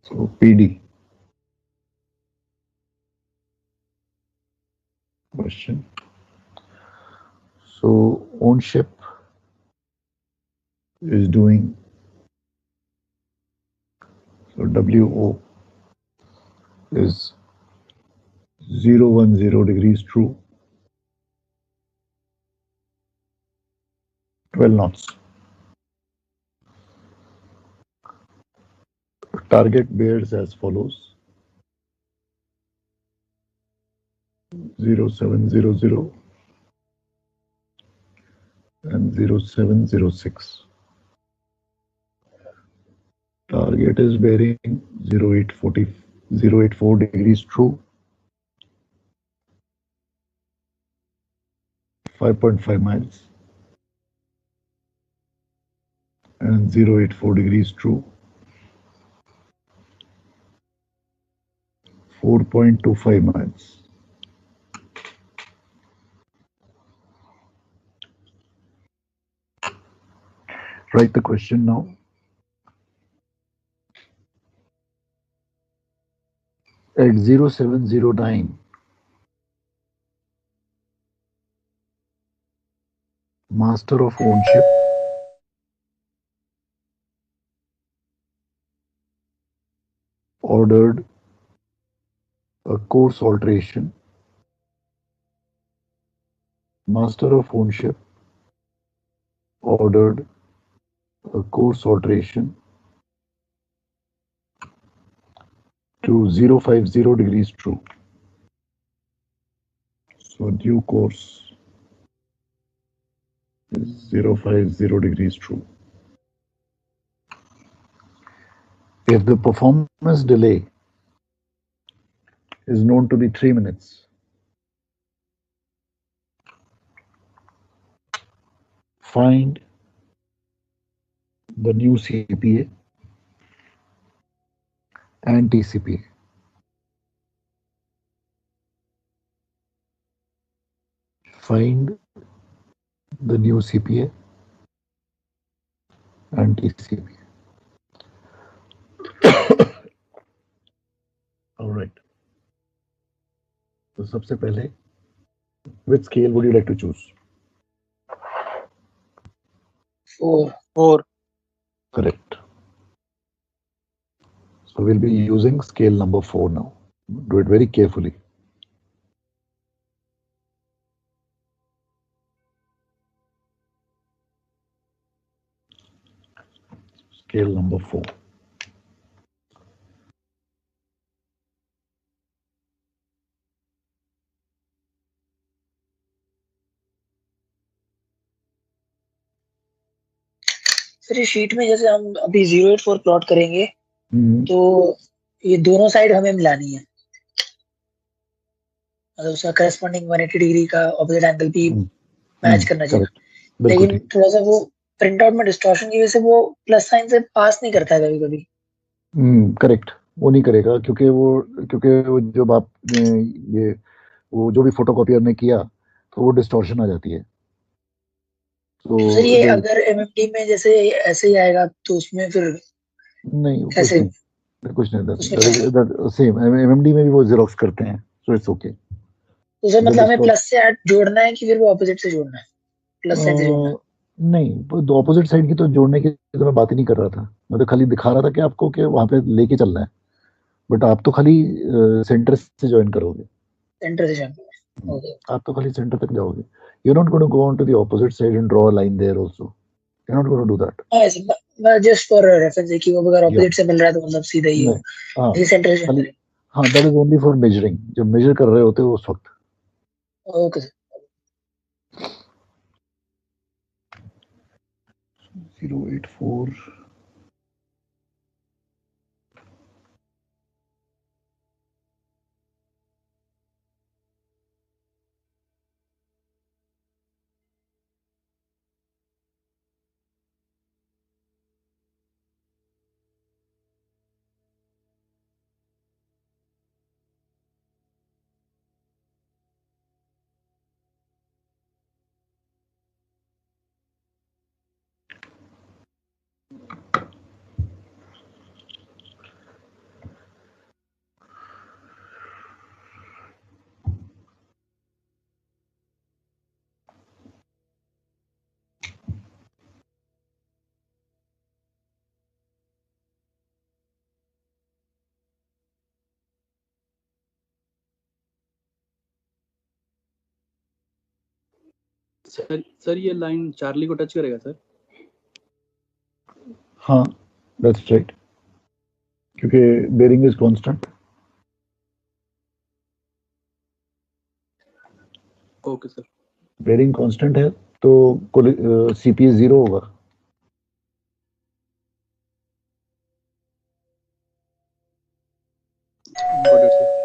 So PD question. So own ship is doing, so WO is 010 degrees true, 12 knots. Target bears as follows: 0700 and 0706. Target is bearing 084 degrees true, 5.5 miles, and 084 degrees true, 4.25 miles. Write the question now. At 0709, master of own ship ordered a course alteration. Master of own ship ordered a course alteration to 050 degrees true. So due course is 050 degrees true. If the performance delay is known to be 3 minutes, find the new CPA and TCPA. Find the new CPA and TCPA. All right. तो सबसे पहले, which scale would you like to choose? 4. Correct. So we'll be using scale number 4 now. Do it very carefully. Scale number 4. Sir ये sheet में जैसे हम अभी 084 plot करेंगे हम्म, तो ये दोनों साइड हमें मिलानी है, मतलब उसका करस्पॉन्डिंग 180 डिग्री का ऑपोजिट एंगल भी मैच करना चाहिए। करेक्ट, बिल्कुल लेकिन ठीक. थोड़ा सा वो प्रिंट आउट में डिस्टॉर्शन की वजह से वो प्लस साइन से पास नहीं करता है कभी कभी। करेक्ट, वो नहीं करेगा क्योंकि वो जब आपने ये वो जो भी फोटोकॉपियर ने किया तो वो डिस्टॉर्शन आ जाती है. तो सर ये जो अगर एमएमडी में जैसे ऐसे ही आएगा तो उसमें फिर नहीं, कैसे कुछ नहीं उसमें कैसे सेम एमएमडी में भी वो जेरोक्स करते हैं, सो इट्स ओके. तो सर मतलब हमें प्लस से जोड़ना है कि फिर वो ऑपोजिट से जोड़ना है, प्लस साइन से जोड़ना है? नहीं, दो ऑपोजिट साइड की तो जोड़ने की तो मैं बात ही नहीं कर रहा था. मैं तो खाली दिखा रहा था कि आपको कि वहां पे लेके चलना है, बट आप तो खाली सेंटर से ज्वाइन करोगे. सेंटर से जोड़ना। ओके, आप तो खाली सेंटर तक जाओगे. You not going to go on to the opposite side and draw a line there also. You not going to do that. हाँ मैं जस्ट फॉर रेफरेंस है कि वो अगर या ऑपोजिट से मिल रहा है तो मतलब सीधा ही हो, नहीं, हाँ, ये सेंटर से खाली, जोड़ना हाँ, that is only for measuring. जब मेजर कर रहे होते हो उस वक्त. है। Okay sir. 084. सर ये लाइन चार्ली को टच करेगा सर? हाँ, दैट्स राइट, क्योंकि bearing is constant. Okay sir. Bearing constant है तो सीपीए 0 होगा। Got it sir.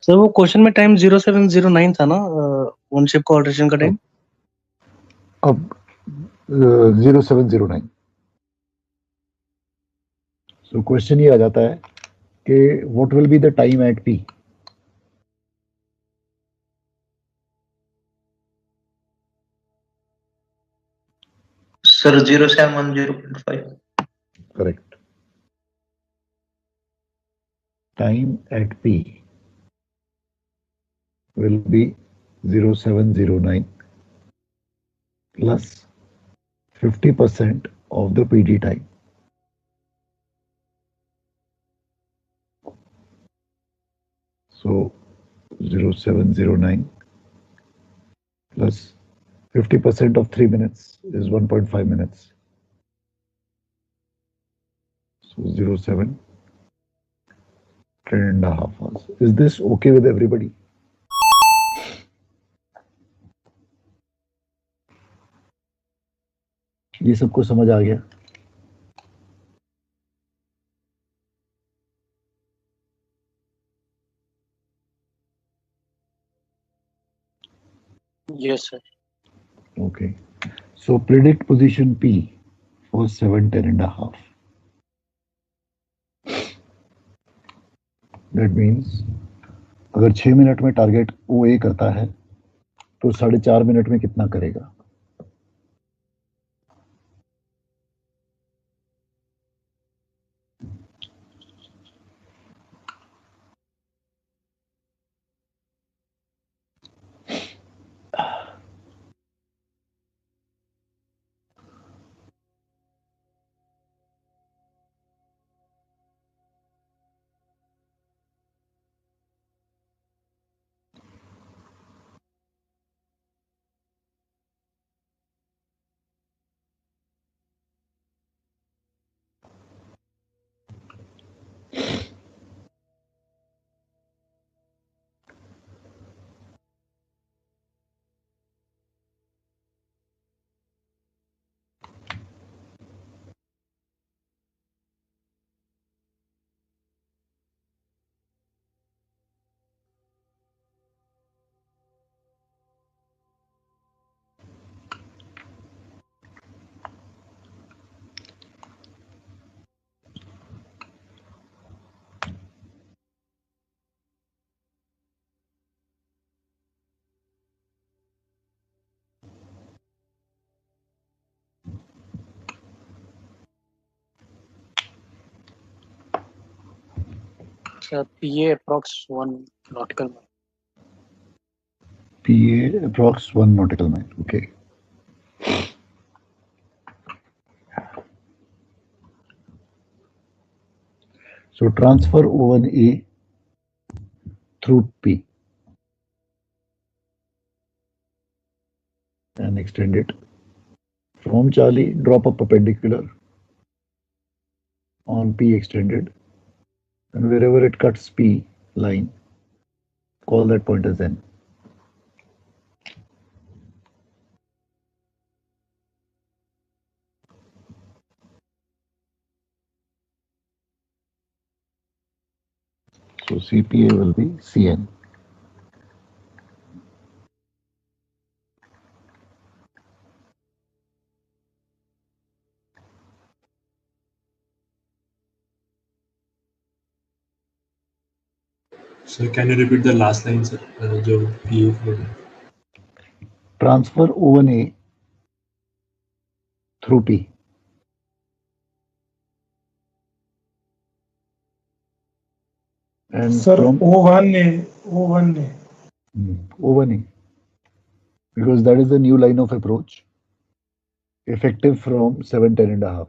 सर वो क्वेश्चन में टाइम 0709 था ना, वन शिप को ऑल्ट्रेशन का टाइम। अब 0709। सो क्वेश्चन ये आ जाता है कि what will be the time at P. Sir 07105। Correct. Time at P will be 0709 plus 50% of the PD time. So 0709 plus 50% of 3 minutes is 1.5 minutes. So 07, 10.5 hours. Is this okay with everybody? ये सबको समझ आ गया? Yes sir. Okay. So predict position P for 7, 10.5. That means अगर 6 minute में target OA करता है तो 4.5 minute में कितना करेगा? Sir, PA approx 1 nautical mile. PA approx 1 nautical mile. Okay. So transfer O1A through P and extend it. From Charlie, drop a perpendicular on P extended, and wherever it cuts P line, call that point as N. So CPA will be CN. Sir, can you repeat the last line, sir? जो PA flow है. Transfer O1A through P. And Sir, from O1A. O1A, because that is the new line of approach, effective from 7:10.5.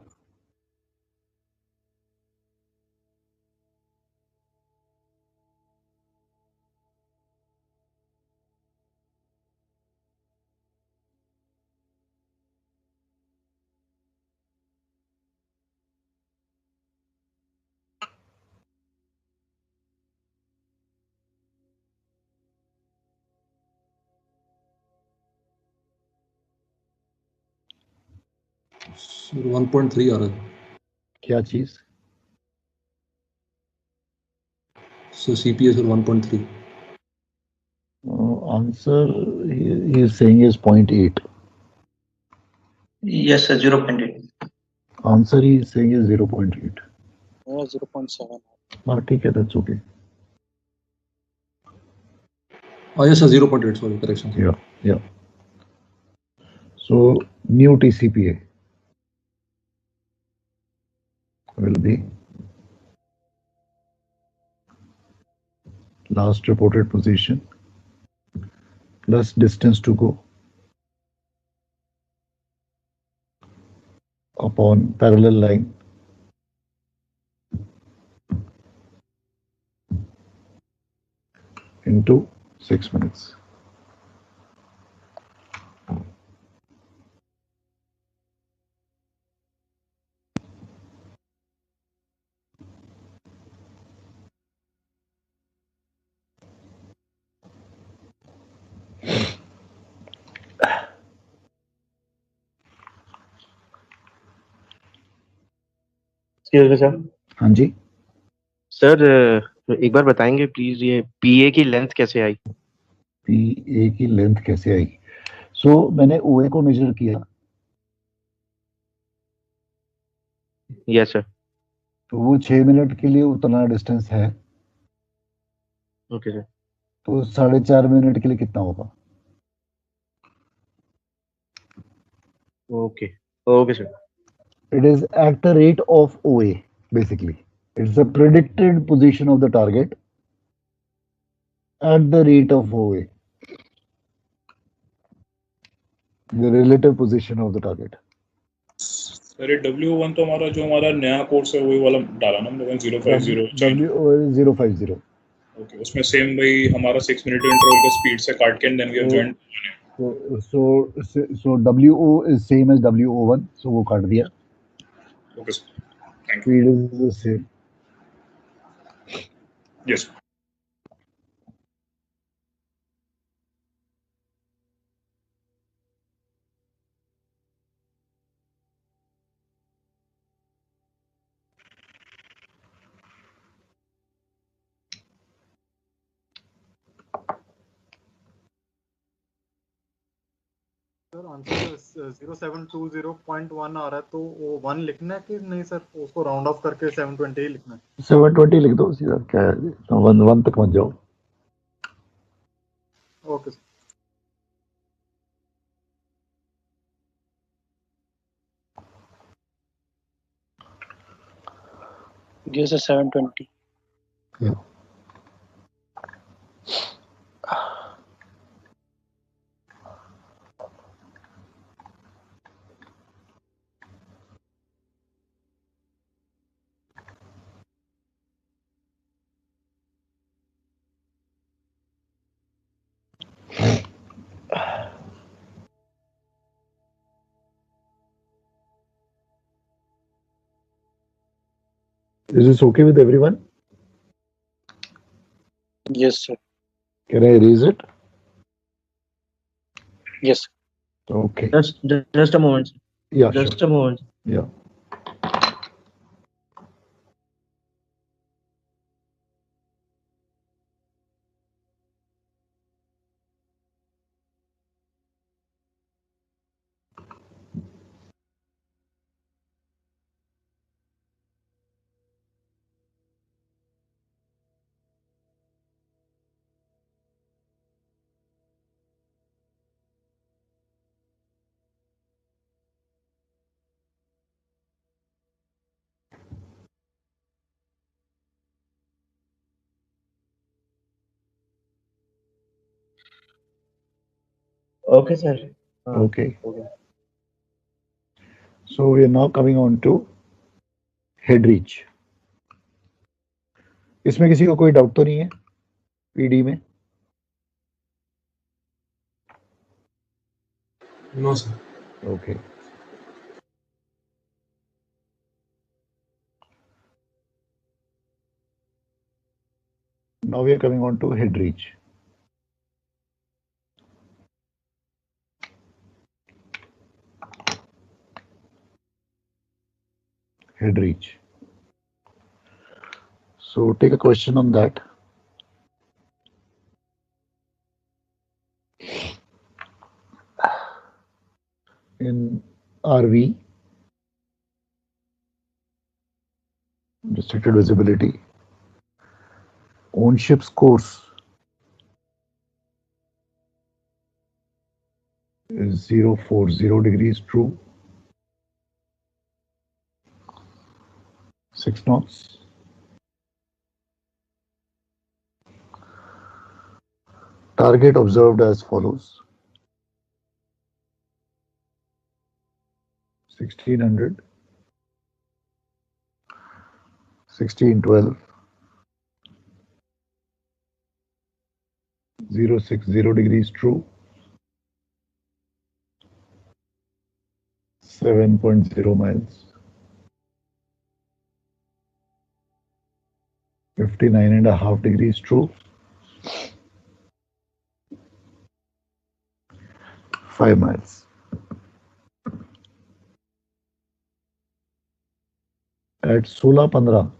Sir, 1.3 आ रहा है. क्या चीज? So CPA sir 1.3. Answer he is saying is 0.8. Yes, sir, 0.8. Answer he is saying is 0.8. 0.7. हाँ ठीक है, that's okay. Oh yes, sir, 0.8. Sorry, correction. Sir. Yeah. So new TCPA will be last reported position plus distance to go upon parallel line into 6 minutes. Sir. हाँ जी. Sir एक बार बताएंगे please, ये पीए की length कैसे आई? पीए की लेंथ कैसे आई? सो मैंने ओए को मेजर किया. Yes sir. तो वो 6 मिनट के लिए उतना डिस्टेंस है. Okay sir. तो 4.5 मिनट के लिए कितना होगा? Okay okay sir. It is at the rate of OA, basically. It's the predicted position of the target at the rate of OA. The relative position of the target. Sir ये W1 तो हमारा जो हमारा नया course है वही वाला डाला ना हम लोगों ने 050. W050. ओके, उसमें सेम वही हमारा 6 मिनट इंटरवल का स्पीड से काट के then we have joint. So WO is same as WO1, so वो काट दिया. Okay sir, thank you. Speed is the same. Yes. Sir answer 0720.1 आ रहा है, तो वो 1 लिखना है कि नहीं सर? उसको राउंड ऑफ करके 720 ही लिखना है? 720 लिख दो सीधा. क्या है? 1 तक मत जाओ. Okay sir. Yes, sir, 720. Yeah. Is this okay with everyone? Yes, sir. Can I erase it? Yes. Okay. Just a moment. Yeah, Just sure. a moment. Yeah. Okay, sir. Okay. So we are now coming on to head reach. इसमें किसी को कोई doubt तो नहीं है PD में? No, sir. Okay. Now we are coming on to head reach. Head reach. So take a question on that. In RV, restricted visibility, on ship's course is 040 degrees true, 6 knots. Target observed as follows: 1600, 1612, 060 degrees true, 7.0 miles, 59.5 degrees true, 5 miles. At 16:15,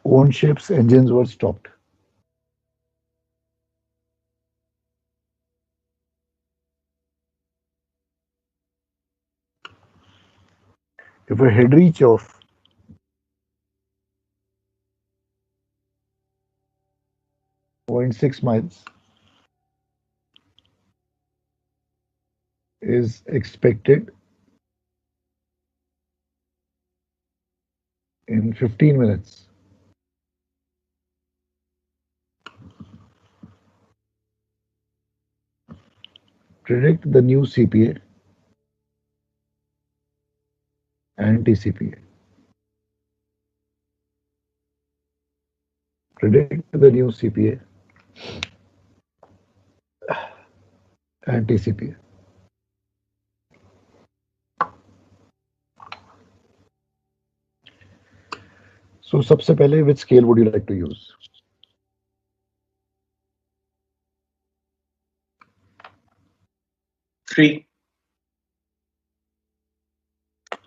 own ship's engines were stopped. If a head reach of 0.6 miles is expected in 15 minutes, predict the new CPA and TCPA. Predict the new CPA and TCPA. So सबसे पहले which scale would you like to use? Three.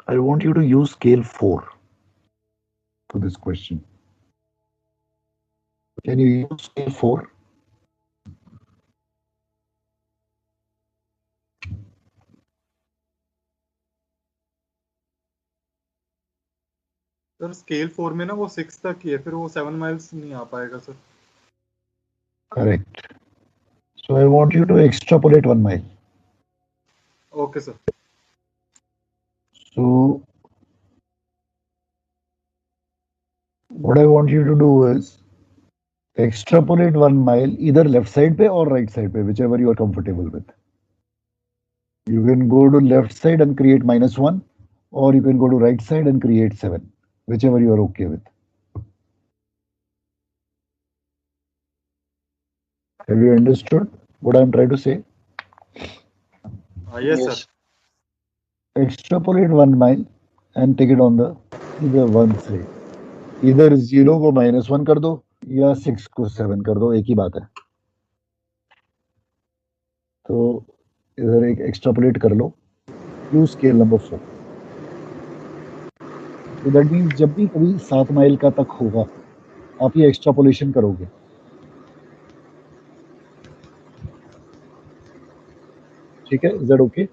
I want you to use scale 4 for this question. Can you use scale 4? Sir scale 4 में ना वो 6 तक ही है, फिर वो 7 miles नहीं आ पाएगा sir. Correct. So I want you to extrapolate 1 mile. Okay sir. So what I want you to do is extrapolate 1 mile either left side pe or right side pe, whichever you are comfortable with. You can go to left side and create -1, or you can go to right side and create 7, whichever you are okay with. Have you understood what I am trying to say? Yes sir. extrapolate 1 mile and take it on the either one side. इधर 0 को -1 कर दो या 6 को 7 कर दो, एक ही बात है. तो इधर एक एक्सट्रापोलेट कर लो, यूज स्केल नंबर 4. तो दैट मीन्स जब भी कभी 7 माइल का तक होगा आप ये एक्सट्रापोलेशन करोगे. ठीक है, is that okay?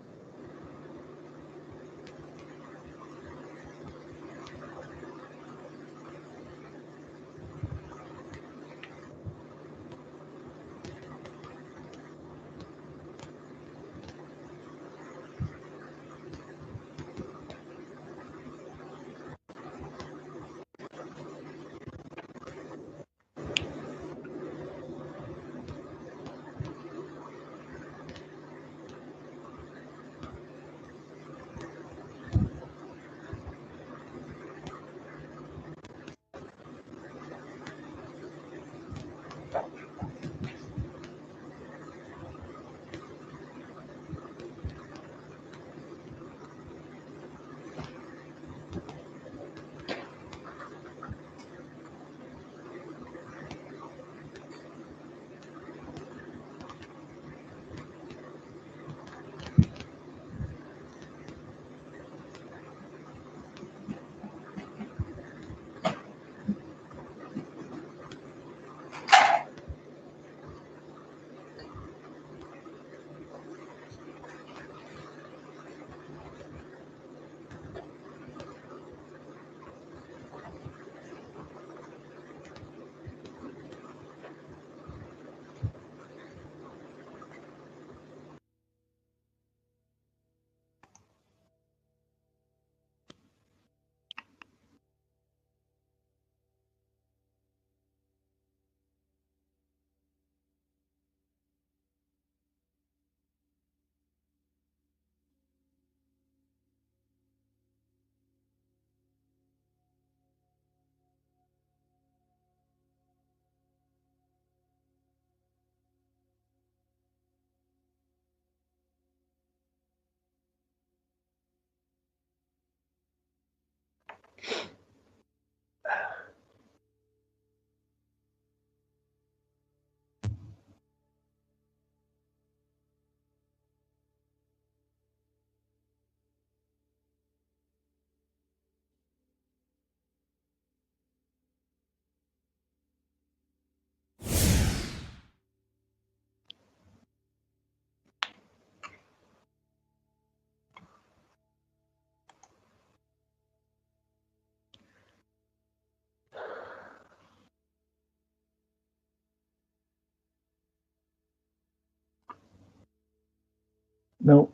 Now,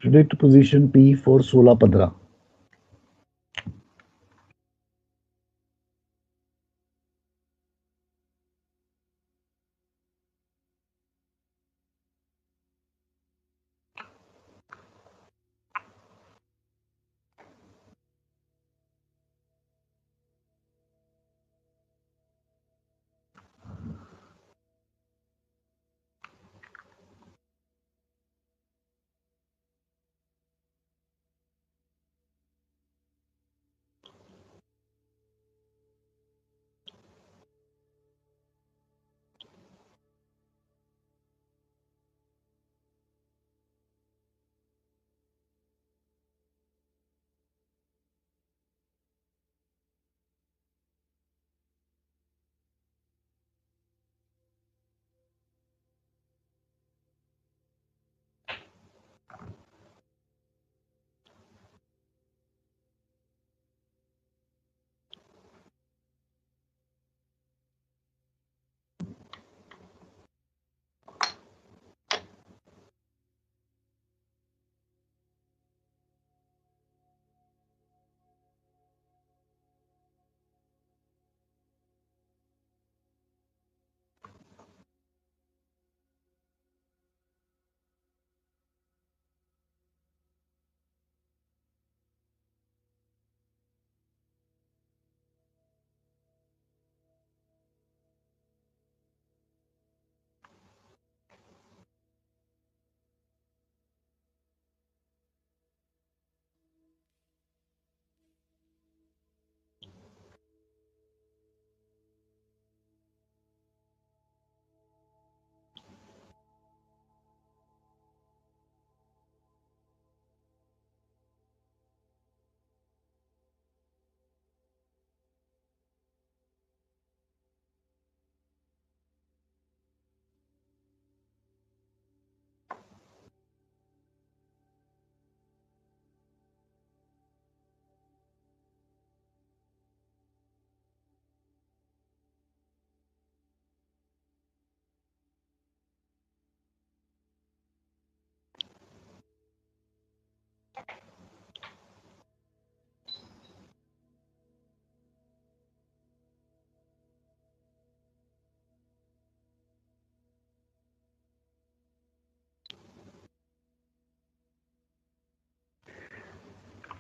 predict position P for 16-15.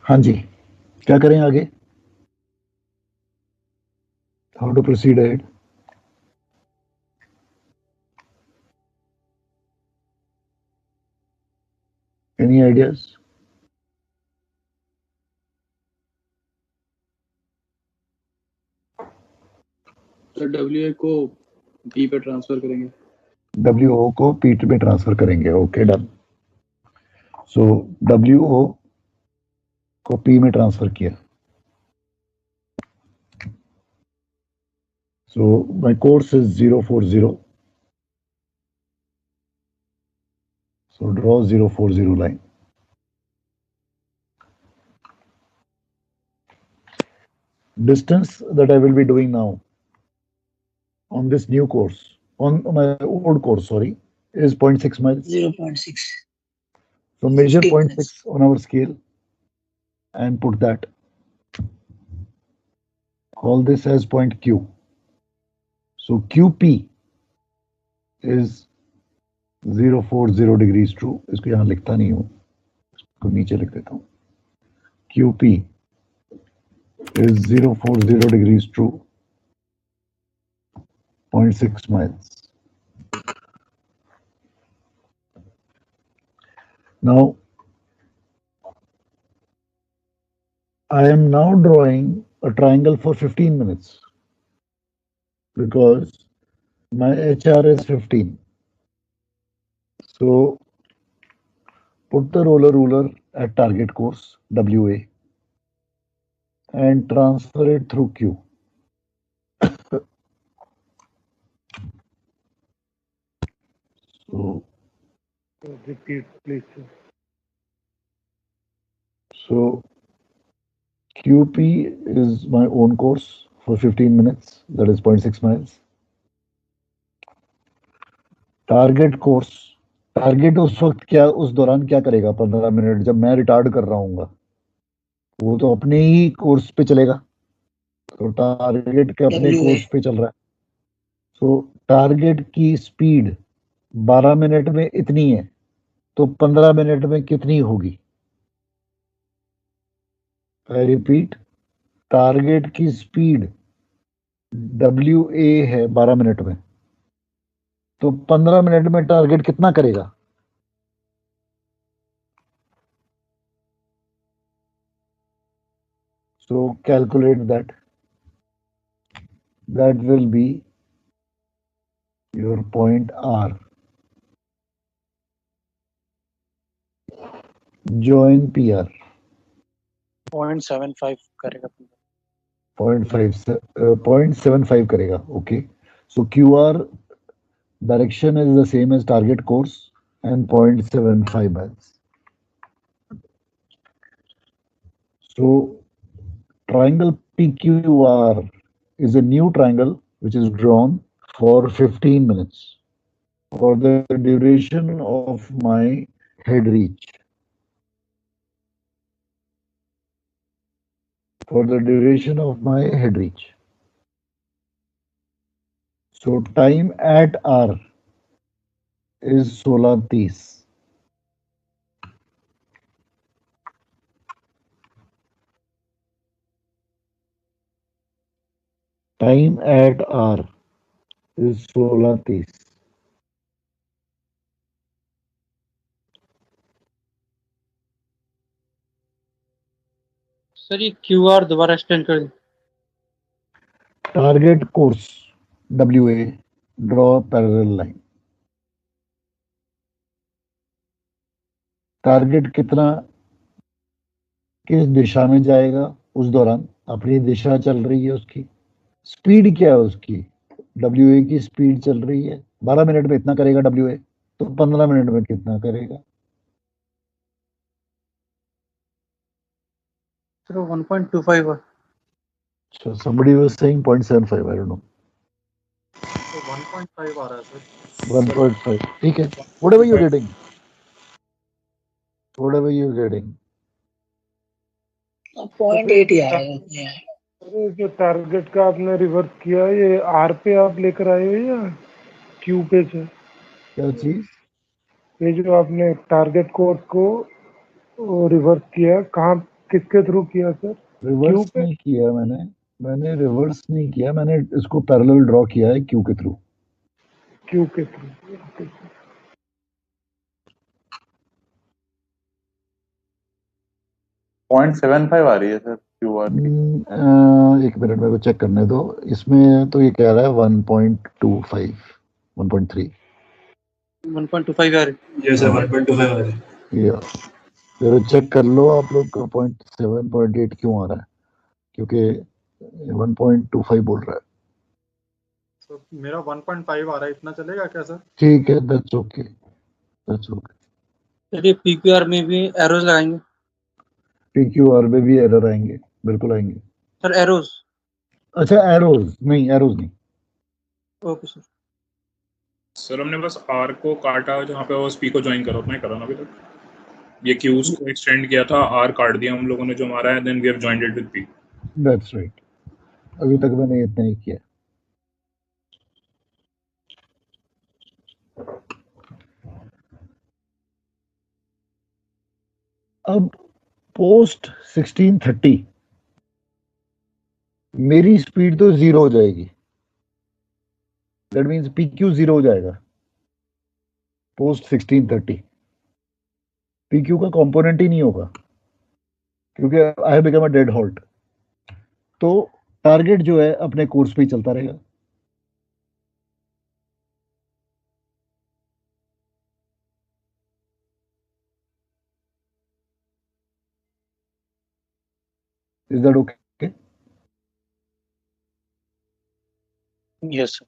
हाँ जी, क्या करें आगे? How to proceed ahead? Any ideas? Sir WA को P पे ट्रांसफर करेंगे। WO को P में ट्रांसफर करेंगे। Okay, done. सो WO को P में ट्रांसफर किया। So my course is 040. So draw 040 line. Distance that I will be doing now on this new course, on my old course, sorry, is 0.6 miles. 0.6. So measure 50 0.6 minutes. on our scale and put that. Call this as point Q. So QP is 040 degrees true. इसको यहाँ लिखता नहीं हूँ, इसको नीचे लिख देता हूँ. QP is 040 degrees true, 0.6 miles. Now, I am now drawing a triangle for 15 minutes because my HR is 15. So, put the ruler at target course, WA, and transfer it through Q. So, repeat, please. So, QP is my own course for 15 minutes, that is 0.6 miles. Target course, target उस वक्त क्या, उस दौरान क्या करेगा 15 minute जब मैं retard कर रहा हूँ, वो तो अपने ही कोर्स पे चलेगा, तो टारगेट के अपने कोर्स पे चल रहा है. सो टारगेट की स्पीड 12 मिनट में इतनी है, तो 15 मिनट में कितनी होगी? आई रिपीट, टारगेट की स्पीड WA है 12 मिनट में, तो 15 मिनट में टारगेट कितना करेगा? So calculate that. That will be your point R. Join PR. 0.75 करेगा। 0.75 करेगा. Okay. So QR direction is the same as target course and 0.75 miles. So triangle PQR is a new triangle which is drawn for 15 minutes for the duration of my head reach. For the duration of my head reach. So time at R is 16:30. Time at R is 16:30. Sir ये QR दोबारा explain कर दें. Target course WA, draw parallel line. Target कितना किस दिशा में जाएगा उस दौरान, अपनी दिशा चल रही है उसकी, स्पीड क्या है उसकी, WA की स्पीड चल रही है 12 मिनट में इतना करेगा WA, तो 15 मिनट में कितना करेगा? Sir 1.25. So somebody was saying 0.75, I don't know. तो 1.5 आ रहा है सर. 1.5, ठीक है. Whatever you're getting. Whatever you're getting. 0.8 ही आएगा. अरे जो टारगेट का आपने रिवर्स किया, ये R पे आप लेकर आए हो या Q पे से? क्या चीज? ये जो आपने टारगेट कोर्स को रिवर्स किया, कहाँ किसके थ्रू किया सर? रिवर्स पे? नहीं किया मैंने रिवर्स नहीं किया, मैंने इसको पैरेलल ड्रॉ किया है क्यू के थ्रू। क्यू के थ्रू। 0.75 आ रही है सर क्यूआर की। एक मिनट मेरे को चेक करने दो। इसमें तो ये कह रहा है 1.25 1.3 1.25 आ रही। ये सर 1.25 आ रही है। या फिर चेक कर लो आप लोग का 0.7 0.8 क्यों आ रहा है, क्योंकि 1.25 बोल रहा है। तो मेरा 1.5 आ रहा है, इतना चलेगा क्या सर? ठीक है, दैट्स ओके, दैट्स ओके। चलिए पीक्यूआर में भी एरोज लगाएंगे। पीक्यूआर में भी एरर आएंगे, बिल्कुल आएंगे। Sir arrows. अच्छा एरोज नहीं। Okay sir. सर हमने बस आर को काटा जहाँ पे उस पी को ज्वाइन करा, उतना ही करा ना अभी तक। ये क्यूज को एक्सटेंड किया था, आर काट दिया हम लोगों ने जो हमारा है, then we have joined it with P. That's right, अभी तक मैंने इतना ही किया। अब पोस्ट 1630 मेरी स्पीड तो 0 हो जाएगी, दैट मीन्स पीक्यू 0 हो जाएगा पोस्ट 1630। पीक्यू का कंपोनेंट ही नहीं होगा क्योंकि I have become a dead halt. तो टारगेट जो है अपने कोर्स पे ही चलता रहेगा। Is that okay? Yes sir.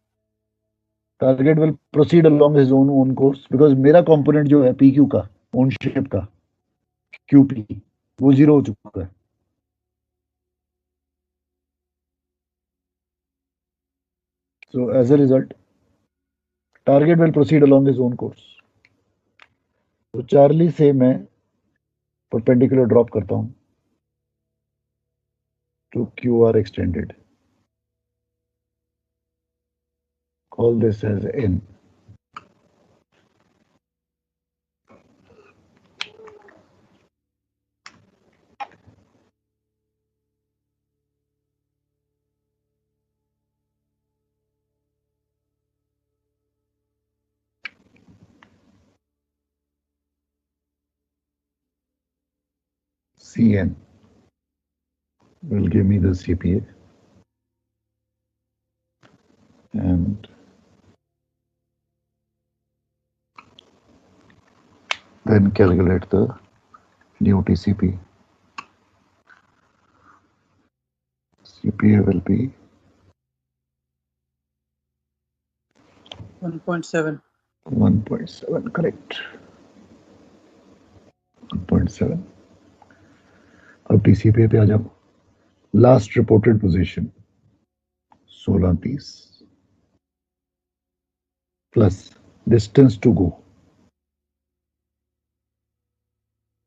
Target will proceed along his own course because मेरा कंपोनेंट जो है पीक्यू का, ओनशिप का क्यूपी, वो 0 हो चुका है। So as a result, target will proceed along his own course. तो चार्ली से मैं परपेंडिकुलर ड्रॉप करता हूं to QR extended. Call this as N. CN will give me the CPA and then calculate the new TCP. CPA will be 1.7. 1.7, correct. 1.7. अब TCPA पे आ जाओ। Last reported position 1630 plus distance to go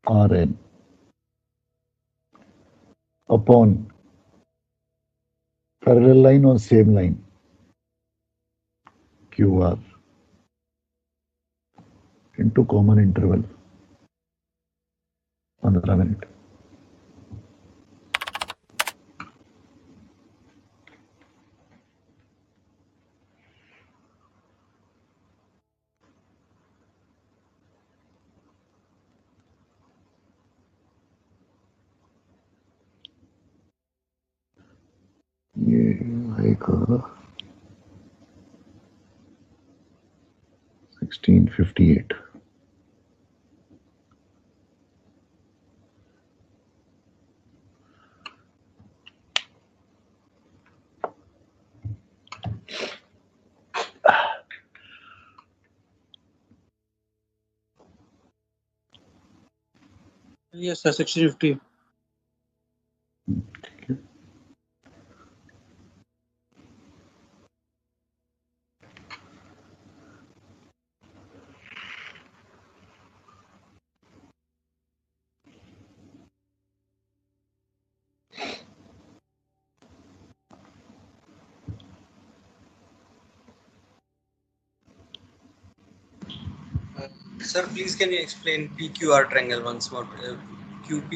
RN upon parallel line or same line QR into common interval 15 minute. ये आएगा 1658। Yes sir, 1650. Sir, please can you explain PQR triangle once more? QP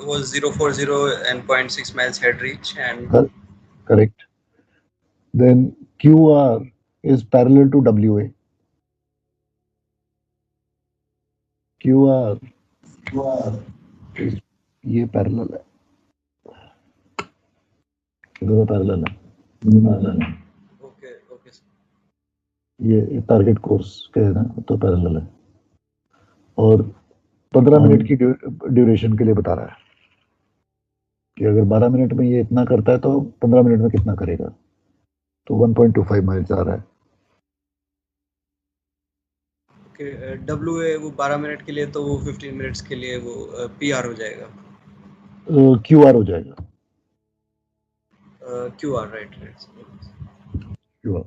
was 040 and 0.6 miles head reach and Correct. Then QR is parallel to WA. QR is ये parallel है, दोनों parallel है, okay, okay sir. ये target course के है ना, तो parallel है और 15 मिनट की ड्यूरेशन के लिए बता रहा है कि अगर 12 मिनट में ये इतना करता है तो 15 मिनट में कितना करेगा, तो 1.25 माइल्स आ रहा है। Okay, WA वो 12 मिनट के लिए, तो वो 15 मिनट्स के लिए वो PR हो जाएगा, QR हो जाएगा, QR right QR।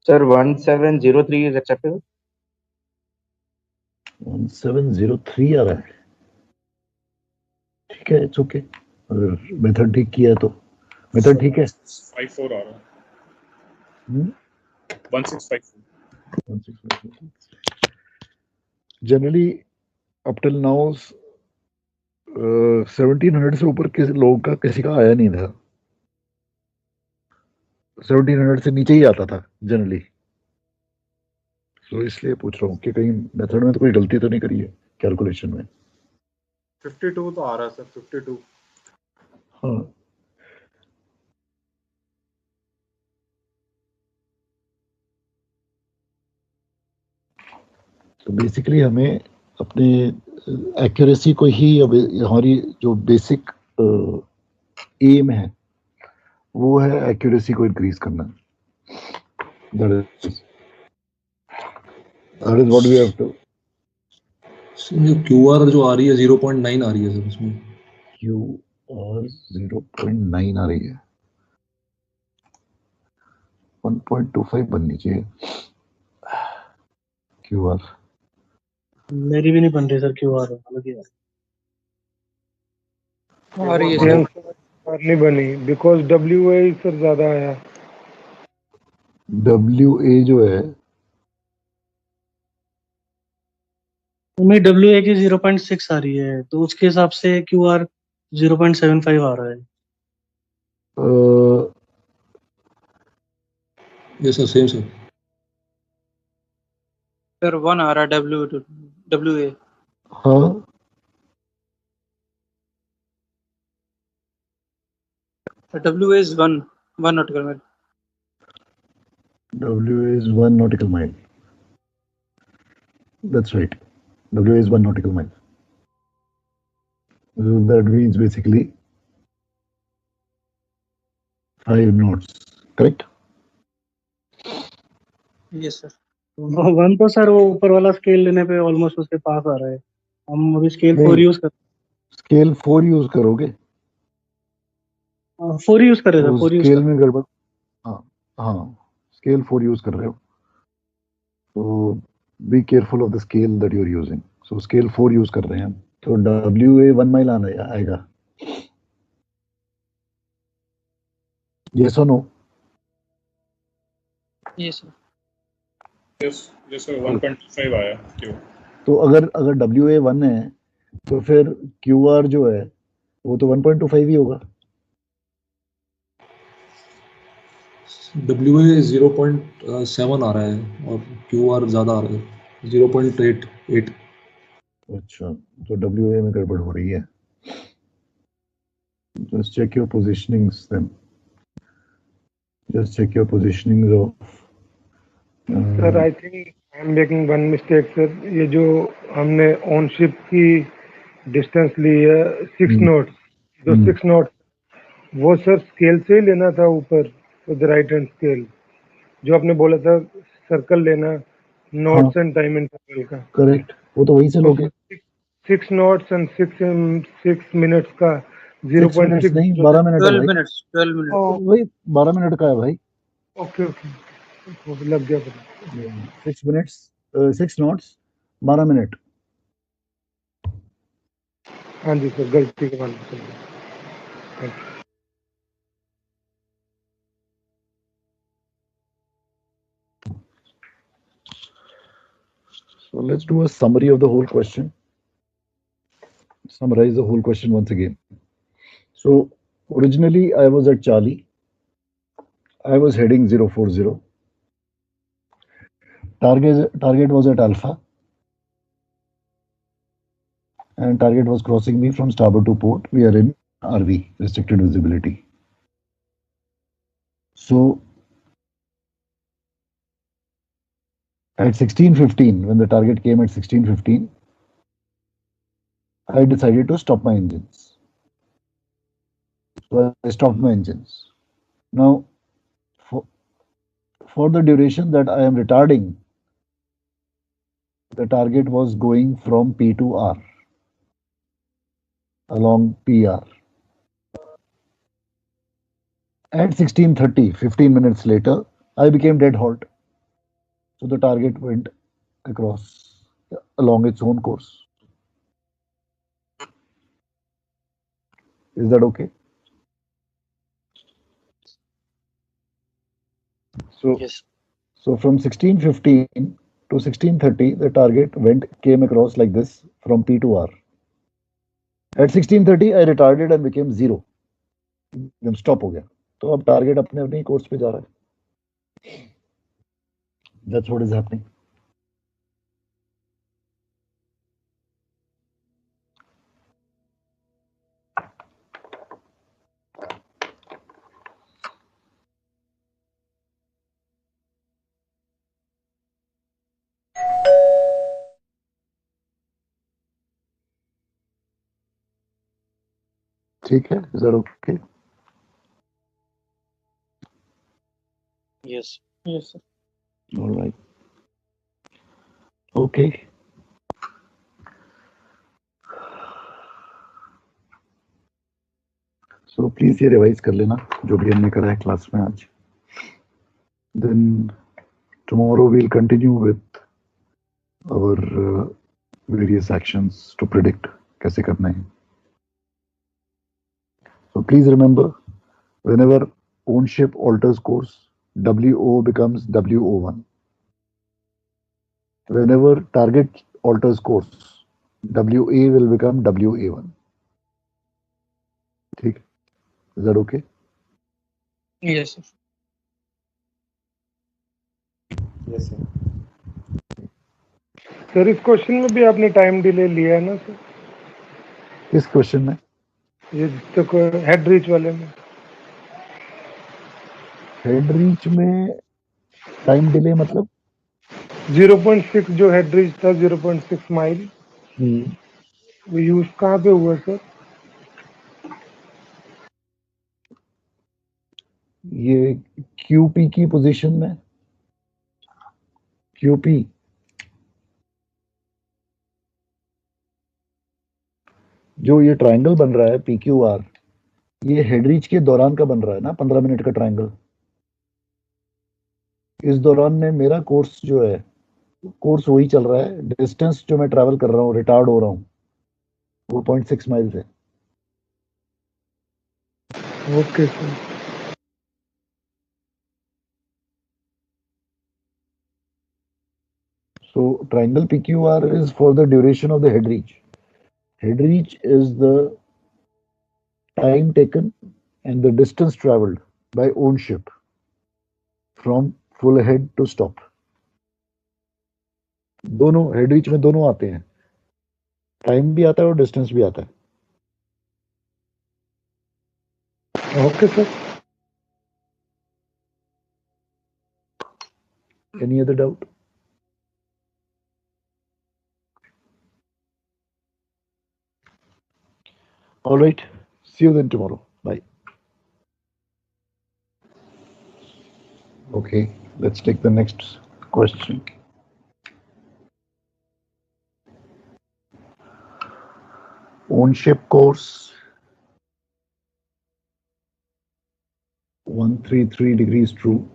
Sir, 1703 is acceptable. 1703 आ रहा है, ठीक है, इट्स ओके। अगर मेथड ठीक किया है तो मेथड ठीक है। 54 आ रहा है, 1654। जनरली अप टिल नाउ 1700 से ऊपर किसी लोग का किसी का आया नहीं था, 1700 से नीचे ही आता था जनरली, तो इसलिए पूछ रहा हूँ कि कहीं मेथड में तो कोई गलती तो नहीं करी है कैलकुलेशन में। 52 तो आ रहा है सर, 52। हाँ, तो बेसिकली हमें अपने एक्यूरेसी को ही, हमारी जो बेसिक एम है वो है एक्यूरेसी को इंक्रीज करना। That is what we have to. QR जो आ रही है 0.9 आ रही है सर उसमें। QR 0.9 आ रही है, 1.25 बननी चाहिए QR। मेरी भी नहीं बन रही सर QR हालांकि और ये सर नहीं बनी बिकॉज WA सर ज्यादा आया। WA जो है मेरी WA की 0.6 आ रही है, तो उसके हिसाब से QR 0.75 आ रहा है। Yes sir, same sir. Sir 1 आ रहा है WA। हाँ, WA is 1 nautical mile। WA is 1 nautical mile. That's right. WA is 1 nautical mile. That means basically 5 knots, correct? Yes sir. 1 तो सर वो ऊपर वाला स्केल लेने पे ऑलमोस्ट उसके पास आ रहा है। हम अभी स्केल 4 यूज कर स्केल 4 यूज करोगे, 4 यूज कर रहे तो थे, 4 यूज स्केल कर। में गड़बड़। हाँ हाँ, स्केल 4 यूज कर रहे हो, तो be careful of the scale that you are using. So scale 4 use कर रहे हैं हम, तो WA 1 माइल आएगा। Yes or no? Yes sir. Yes sir, 1.5 आया क्यों? तो अगर WA 1 है तो फिर QR जो है वो तो 1.25 ही होगा। WA 0.7 आ रहा है और QR ज्यादा आ रहा है 0.88। अच्छा, तो WA में गड़बड़ हो रही है। Just check your positionings then. Just check your positionings of sir I think I am making one mistake sir. ये जो हमने ऑन शिप की डिस्टेंस ली है 6 नॉट्स, जो 6 नॉट्स वो सर स्केल से ही लेना था ऊपर, विद राइट हैंड स्केल, जो आपने बोला था सर्कल लेना नॉट्स एंड टाइम इंटरवल का। करेक्ट, वो तो वहीं से लोगे। 6 नॉट्स एंड 6 मिनट्स का 6 मिनट्स 0.6 नहीं, 12 मिनट है 12 भाई। Minutes 12 minute. वही 12 मिनट का है भाई। ओके ओके, लग गया पता। 6 मिनट्स 6 नॉट्स 12 मिनट। हाँ जी सर, गलती के बाद sir. Thank you. So let's do a summary of the whole question. Summarize the whole question once again. So originally I was at Charlie. I was heading 040. Target was at Alpha. And target was crossing me from starboard to port. We are in RV, restricted visibility. So at 16:15, when the target came at 16:15, I decided to stop my engines. So I stopped my engines. Now, for the duration that I am retarding, the target was going from P to R along PR. At 16:30, 15 minutes later, I became dead halt. So the target went across along its own course. Is that okay? So, Yes. so from 16:15 to 16:30, the target came across like this from P to R. At 16:30, I retarded and became zero. एकदम stop हो गया तो अब target अपने अपने course पे जा रहा है. That's what is happening. ठीक है? Is that okay? Yes. Yes, sir. All right. Okay. So please ये रिवाइज कर लेना जो भी हमने करा है क्लास में आज. Then tomorrow we'll continue with our various actions to predict कैसे करना है. So please remember, whenever own ship alters course, WO becomes WO1. Whenever target alters course, WA will become WA1. ठीक? Is that okay? Yes, sir. Yes, sir. Sir इस question में भी आपने time delay लिया है ना सर? किस question में? ये तक हेड रीच वाले में. हेड रीच में टाइम डिले मतलब 0.6 जो हेड रीच था 0.6 माइल वो यूज कहाँ पे हुआ सर? ये QP की पोजीशन में. QP जो ये ट्रायंगल बन रहा है PQR, ये हेड रीच के दौरान का बन रहा है ना, 15 मिनट का ट्रायंगल. इस दौरान में मेरा कोर्स जो है, कोर्स वही चल रहा है. डिस्टेंस जो मैं ट्रैवल कर रहा हूँ, रिटार्ड हो रहा हूँ, वो 0.6 माइल्स है. Okay sir. So triangle PQR is for the duration of the head reach. Head reach is the time taken and the distance traveled by own ship from full ahead to stop. दोनों head reach में दोनों आते हैं. Time भी आता है और distance भी आता है. Okay sir. Any other doubt? All right. See you then tomorrow. Bye. Okay, let's take the next question. Own ship course 133 degrees true,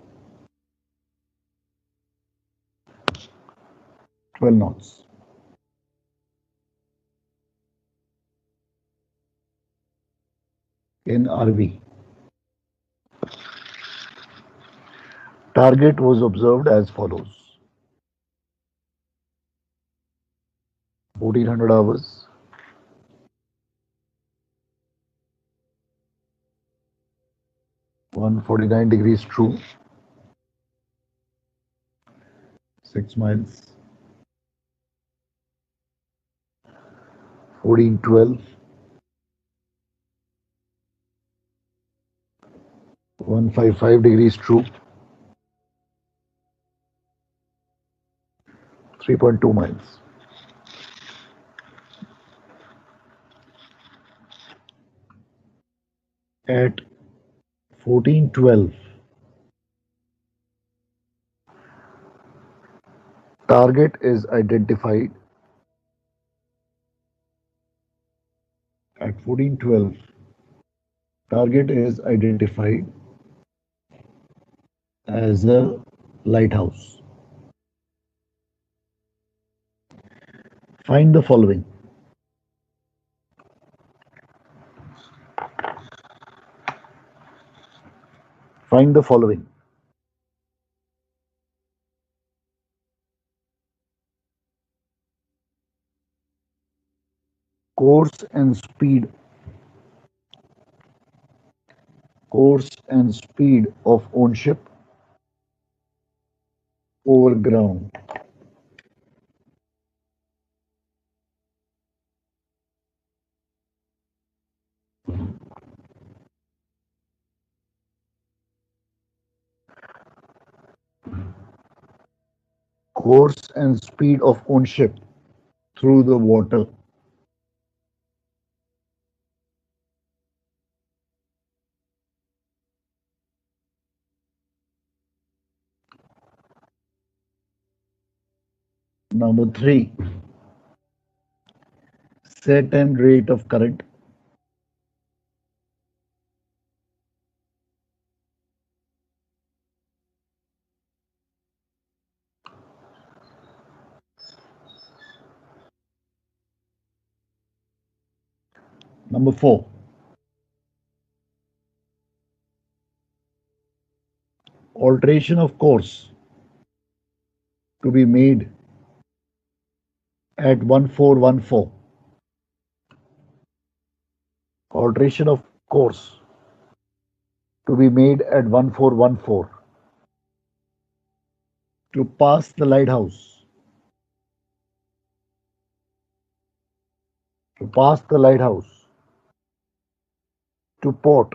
12 knots. In RV. Target was observed as follows. 1400 hours. (149 degrees true). 6 miles. 1412. 155 degrees true. 3.2 miles. At 1412, target is identified. At 1412, target is identified as a lighthouse. Find the following. Find the following. Course and speed. Course and speed of own ship over ground. Course and speed of own ship through the water. Number 3, set and rate of current. Number 4, alteration of course to be made at 1414. Alteration of course to be made at 1414 to pass the lighthouse. To pass the lighthouse to port.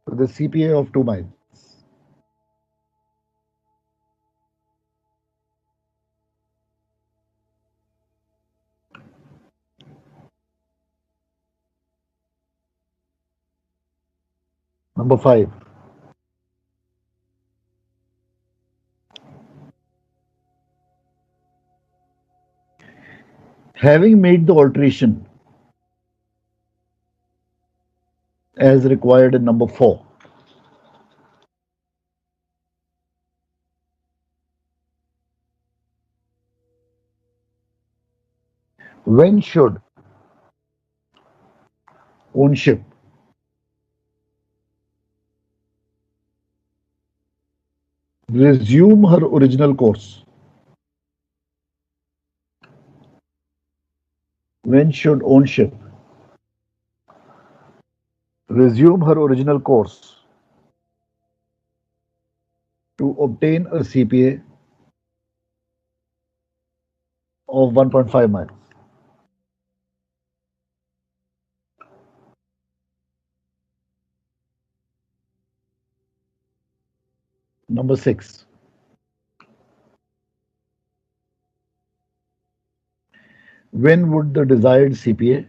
With a CPA of 2 miles. Number 5, having made the alteration as required in number 4, when should own ship resume her original course? When should own ship resume her original course to obtain a CPA of 1.5 miles? Number 6, when would the desired CPA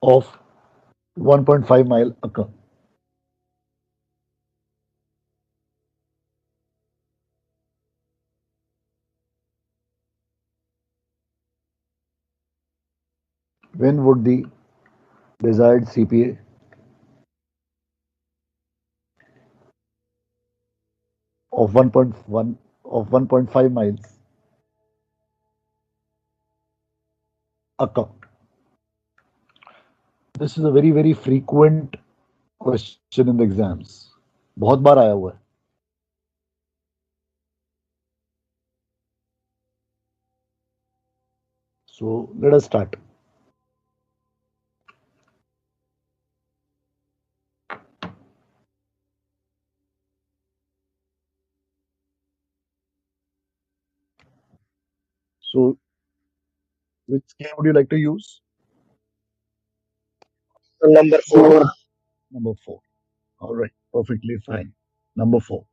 of 1.5 mile occur? When would the desired CPA of 1.5 miles occur? This is a very, very frequent question in the exams. बहुत बार आया हुआ है. So let us start. So which scale would you like to use? Number 4. Number 4. All right, perfectly fine. Number 4.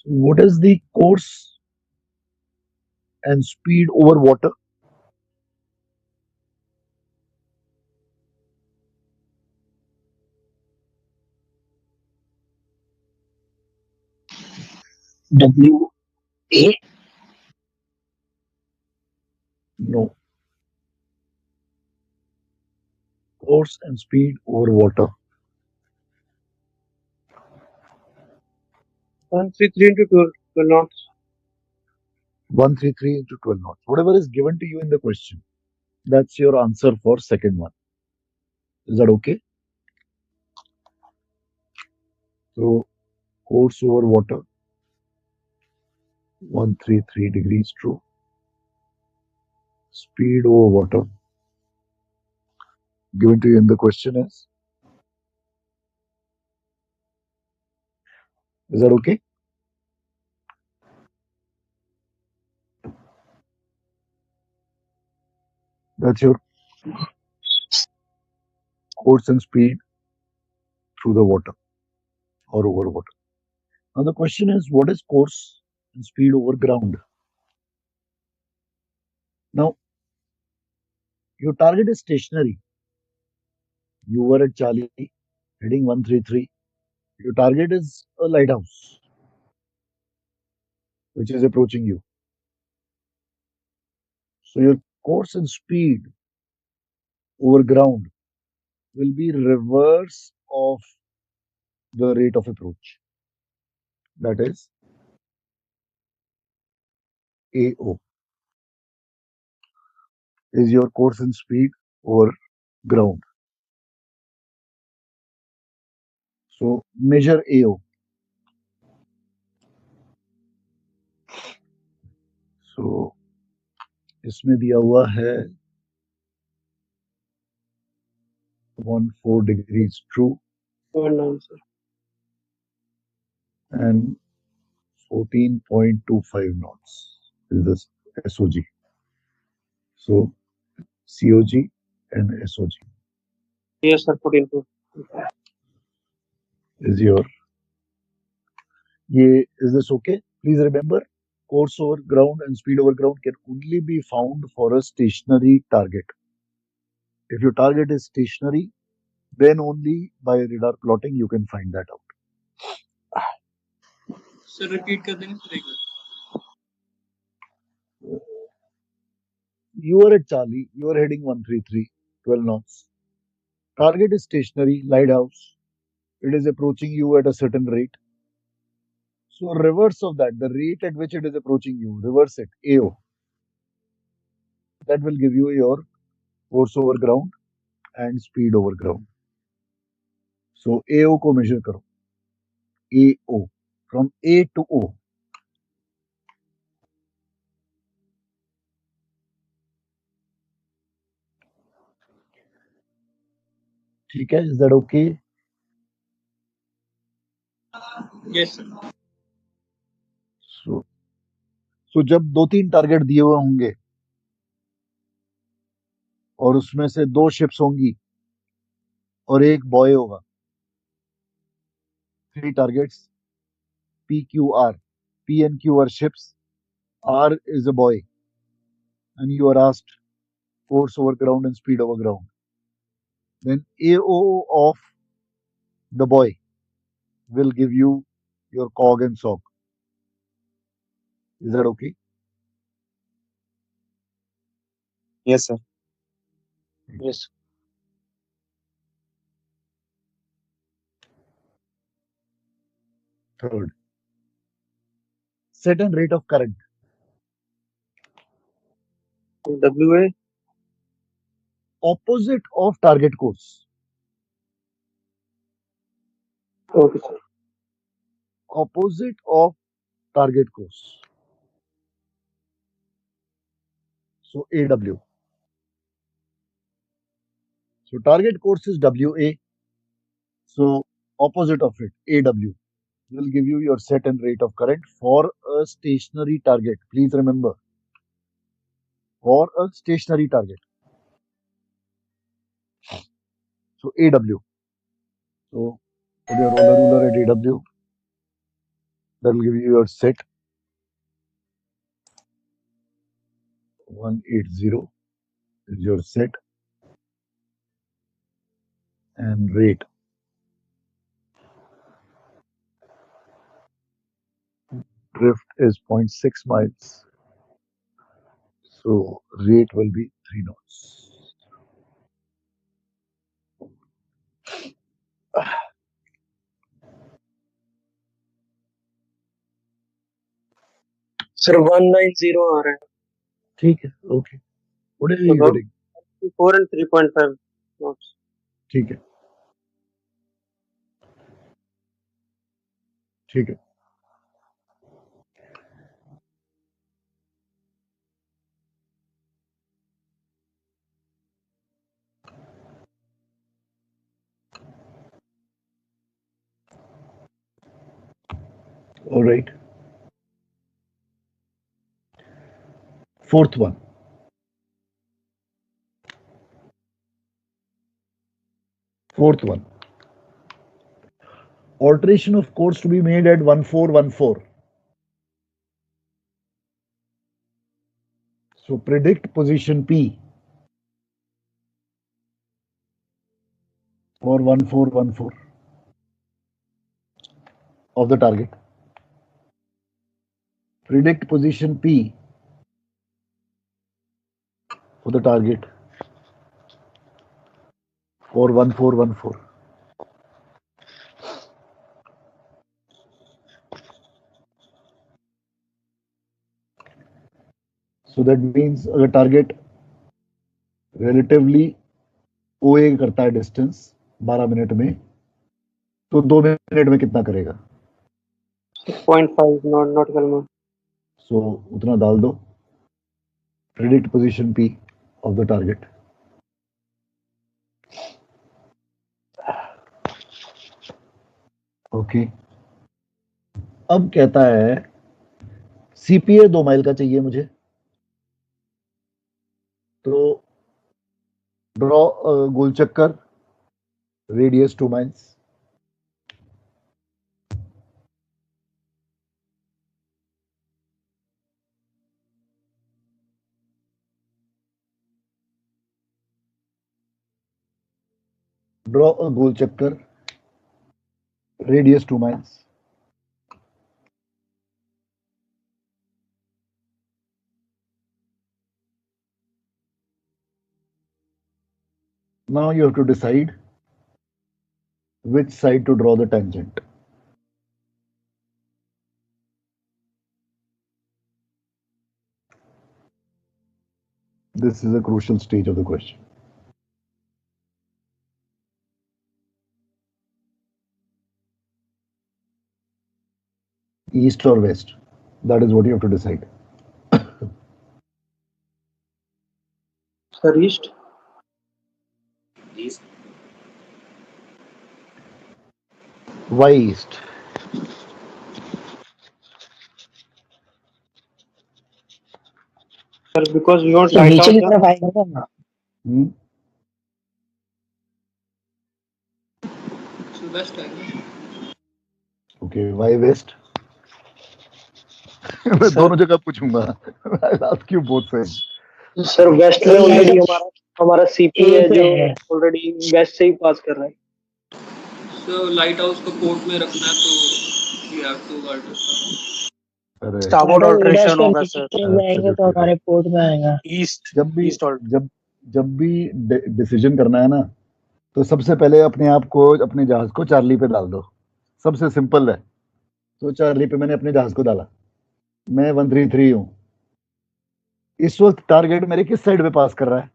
What is the course and speed over water? WA. No. Course and speed over water. 133 into 12 knots. 133 into 12 knots. Whatever is given to you in the question, that's your answer for second one. Is that okay? So, course over water, 133 degrees true. Speed over water, given to you in the question is that okay? That's your course and speed through the water or over water. Now the question is, what is course and speed over ground? Now, your target is stationary. You were at Charlie, heading 133. Your target is a lighthouse, which is approaching you. So your course and speed over ground will be reverse of the rate of approach. That is AO is your course and speed over ground. So measure AO. So इसमें दिया हुआ है 14 degrees true 1 sir. and 14.25 knots is the SOG. So COG and SOG Yes sir, 14. is your. Is this okay? Please remember, course over ground and speed over ground can only be found for a stationary target. If your target is stationary, then only by radar plotting you can find that out. Sir, repeat कर देंगे sir एक बार. You are at Charlie, you are heading 133, 12 knots. Target is stationary, lighthouse. It is approaching you at a certain rate. So reverse of that, the rate at which it is approaching you, reverse it, AO. That will give you your course over ground and speed over ground. So AO को measure करो. AO from A to O. ठीक है? Is that okay? Yes sir. So जब 2-3 target दिए हुए होंगे और उसमें से 2 शिप्स होंगी और एक बॉय होगा, 3 targets, PQR. P and Q are ships, R is a boy, and you are asked course over ground and speed over ground. Then AO of the boy will give you your cog and sock. Is that okay? Yes, sir. Yes. Third, set and rate of current. WA. Opposite of target course. Okay sir. Opposite of target course. So AW. So target course is WA. So opposite of it, AW, will give you your set and rate of current for a stationary target. Please remember, for a stationary target. So AW. So put your roller ruler at AW. That will give you your set 180 is your set, and rate drift is 0.6 miles. So rate will be 3 knots. Sir 190 आ रहा है. ठीक है, okay. What are you getting? 4 and 3.5 knots. ठीक है, ठीक है. All right. Fourth one. Fourth one. Alteration of course to be made at 1414. So predict position P for 1414 of the target. Predict position P for the target for 1414. So that means अगर target relatively OA करता है distance 12 minute में, तो 2 minute में कितना करेगा? 6.5 nautical mile. So उतना डाल दो. Predict position P of the target. Okay. अब कहता है CPA 2 माइल का चाहिए मुझे, तो ड्रॉ गोल चक्कर, radius 2 miles. Draw a goal chakra, radius 2 miles. Now you have to decide which side to draw the tangent. This is a crucial stage of the question. East or west? That is what you have to decide. Sir, east. East. Why east? Sir, because we want light नीचे की out. तरफ आएगा ना. So west आएगा. Okay, why west? मैं दोनों जगह पूछूंगा. I'll ask you both sides. Sir west में ऑलरेडी हमारा सीपी है जो ऑलरेडी वेस्ट से ही पास कर रहा है. So लाइट हाउस को पोर्ट में रखना है, तो we have to alter. Starboard alteration होगा सर. जाएंगे तो हमारे पोर्ट में आएगा. ईस्ट. जब भी डिसीजन करना है ना, तो सबसे पहले अपने आप को, अपने जहाज को चार्ली पे डाल दो. सबसे सिंपल है. तो चार्ली पे मैंने अपने जहाज को डाला. मैं 133 हूं. इस वक्त टारगेट मेरे किस साइड पे पास कर रहा है?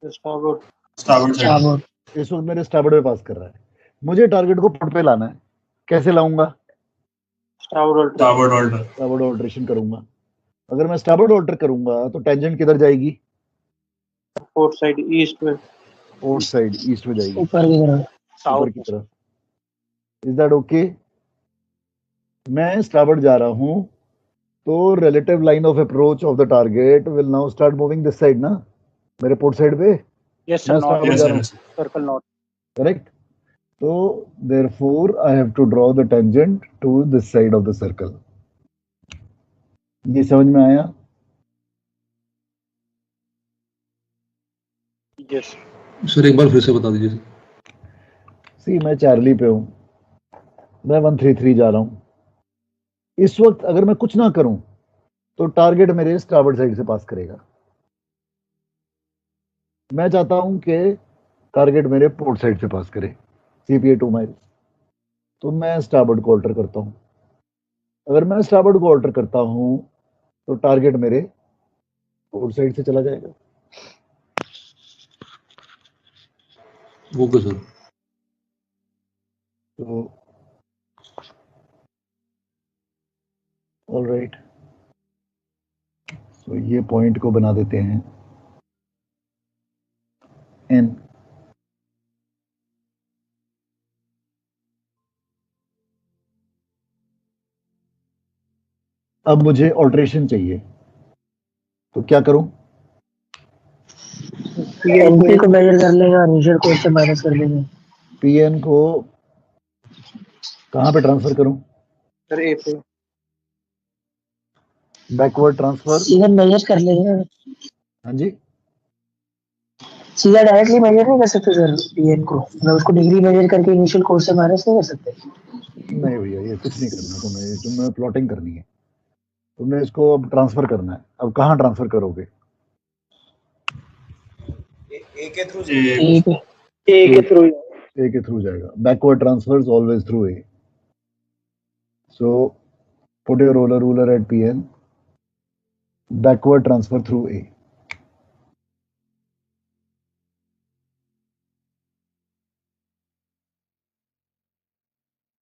स्टारबोर्ड. इस वक्त मेरे स्टारबोर्ड पे पास कर रहा है. मुझे टारगेट को पोर्ट पे लाना है. कैसे लाऊंगा? स्टारबोर्ड ऑल्टरेशन करूंगा. अगर मैं स्टारबोर्ड ऑल्टर करूंगा तो टेंजेंट किधर जाएगी? पोर्ट साइड ईस्ट में. पोर्ट साइड ईस्ट में जाएगी. ऊपर की तरफ. ऊपर की तरफ. Is that okay? मैं स्टारबोर्ड जा रहा हूं, तो relative line of approach of the target will now start moving this side ना, मेरे पोर्ट साइड पे. Yes sir. Not circle not. Correct. So therefore I have to draw the tangent to this side of the circle. ये समझ में आया? Yes sir एक बार फिर से बता दीजिए। सी मैं चार्ली पे हूं, मैं 133 जा रहा हूं। इस वक्त अगर मैं कुछ ना करूं तो टारगेट मेरे स्टारबोर्ड साइड से पास करेगा। मैं चाहता हूं कि टारगेट मेरे पोर्ट साइड से पास करे, सीपीए 2 माइल। तो मैं स्टारबोर्ड को ऑल्टर करता हूं। अगर मैं स्टारबोर्ड को ऑल्टर करता हूं तो टारगेट मेरे पोर्ट साइड से चला जाएगा। Okay sir. तो ऑलराइट, तो ये पॉइंट को बना देते हैं एन। अब मुझे ऑल्ट्रेशन चाहिए, तो क्या करूं? एनपी को मेजर कर लेगा, इनिशियल कोर्स से माइनस कर लेंगे। पीएन को कहां पे ट्रांसफर करूं? सर ए पे। बैकवर्ड ट्रांसफर सीधा मेजर कर लेंगे। हाँ जी, सीधा डायरेक्टली मेजर नहीं कर सकते सर पीएन को, मैं उसको डिग्री मेजर करके इनिशियल कोर्स से माइनस नहीं कर सकते। नहीं भैया ये कुछ नहीं करना तुम्हें, तुम्हें प्लॉटिंग करनी है। तुमने इसको अब ट्रांसफर करना है। अब कहां ट्रांसफर करोगे? ए के थ्रू ए के थ्रू ए के थ्रू जाएगा। Backward transfers always through A. So put your ruler at PN, backward transfer through A.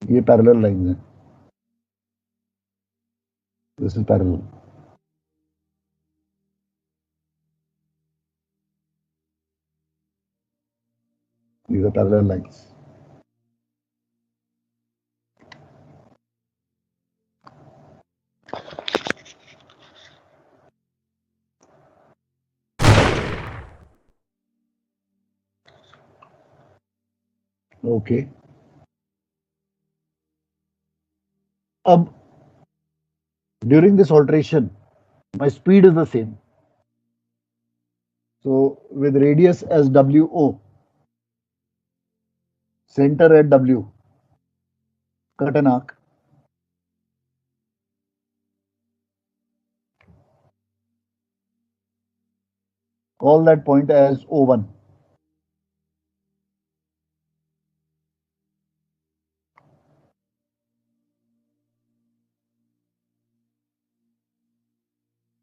ये पैरेलल लाइंस हैं, this is parallel. These are parallel lines. Okay. Ab, during this alteration, my speed is the same. So with radius as WO, center at W, cut an arc. Call that point as O1.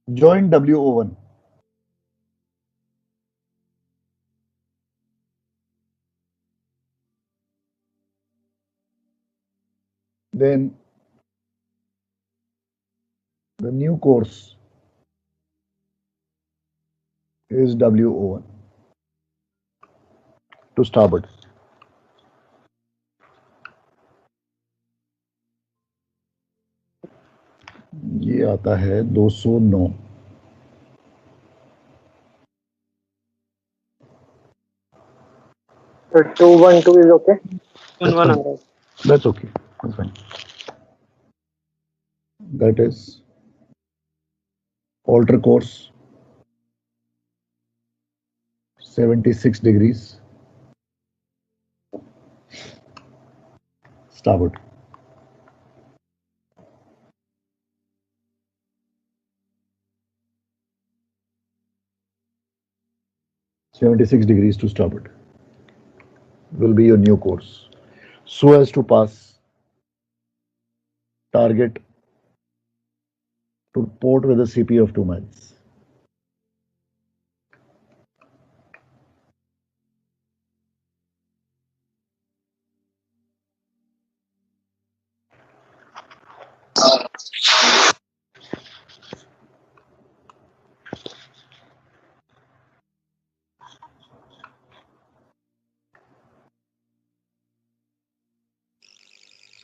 Join WO1. Then the new course is WO1 to starboard. ये आता है 209। So 212 is okay. 1 आ रहा है। That's okay. That's fine. That is alter course 76 degrees starboard. (76 degrees to starboard) will be your new course, so as to pass target to port with a CP of 2 miles.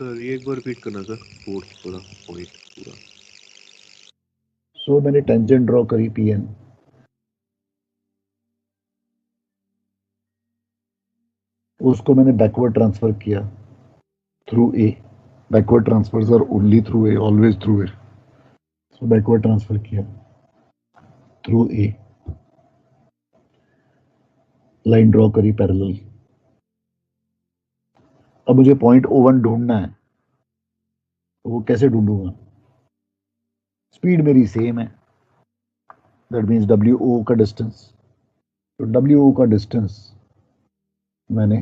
Sir ये एक बार repeat करना sir, fourth पूरा point पूरा। So मैंने tangent draw करी PN, उसको मैंने बैकवर्ड ट्रांसफर किया through A. Backward transfers are only through A, always through A. So backward transfer किया थ्रू ए, लाइन ड्रॉ करी पैरेलल. अब मुझे पॉइंट O1 ढूंढना है, तो वो कैसे ढूंढूंगा? स्पीड मेरी सेम है, दैट मीन्स WO का डिस्टेंस. तो WO का डिस्टेंस मैंने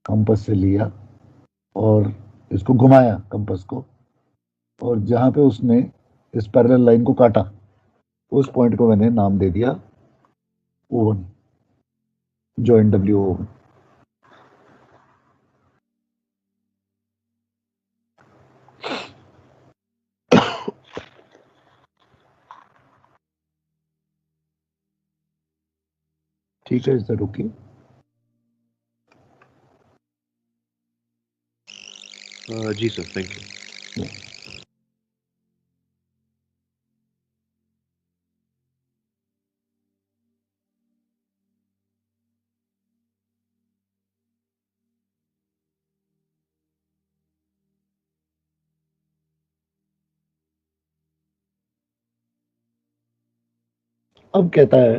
कंपास से लिया और इसको घुमाया कंपास को, और जहां पे उसने इस पैरेलल लाइन को काटा उस पॉइंट को मैंने नाम दे दिया O1, जॉइंट WO. ठीक है, इज दैट ओके? जी सर, थैंक यू. अब कहता है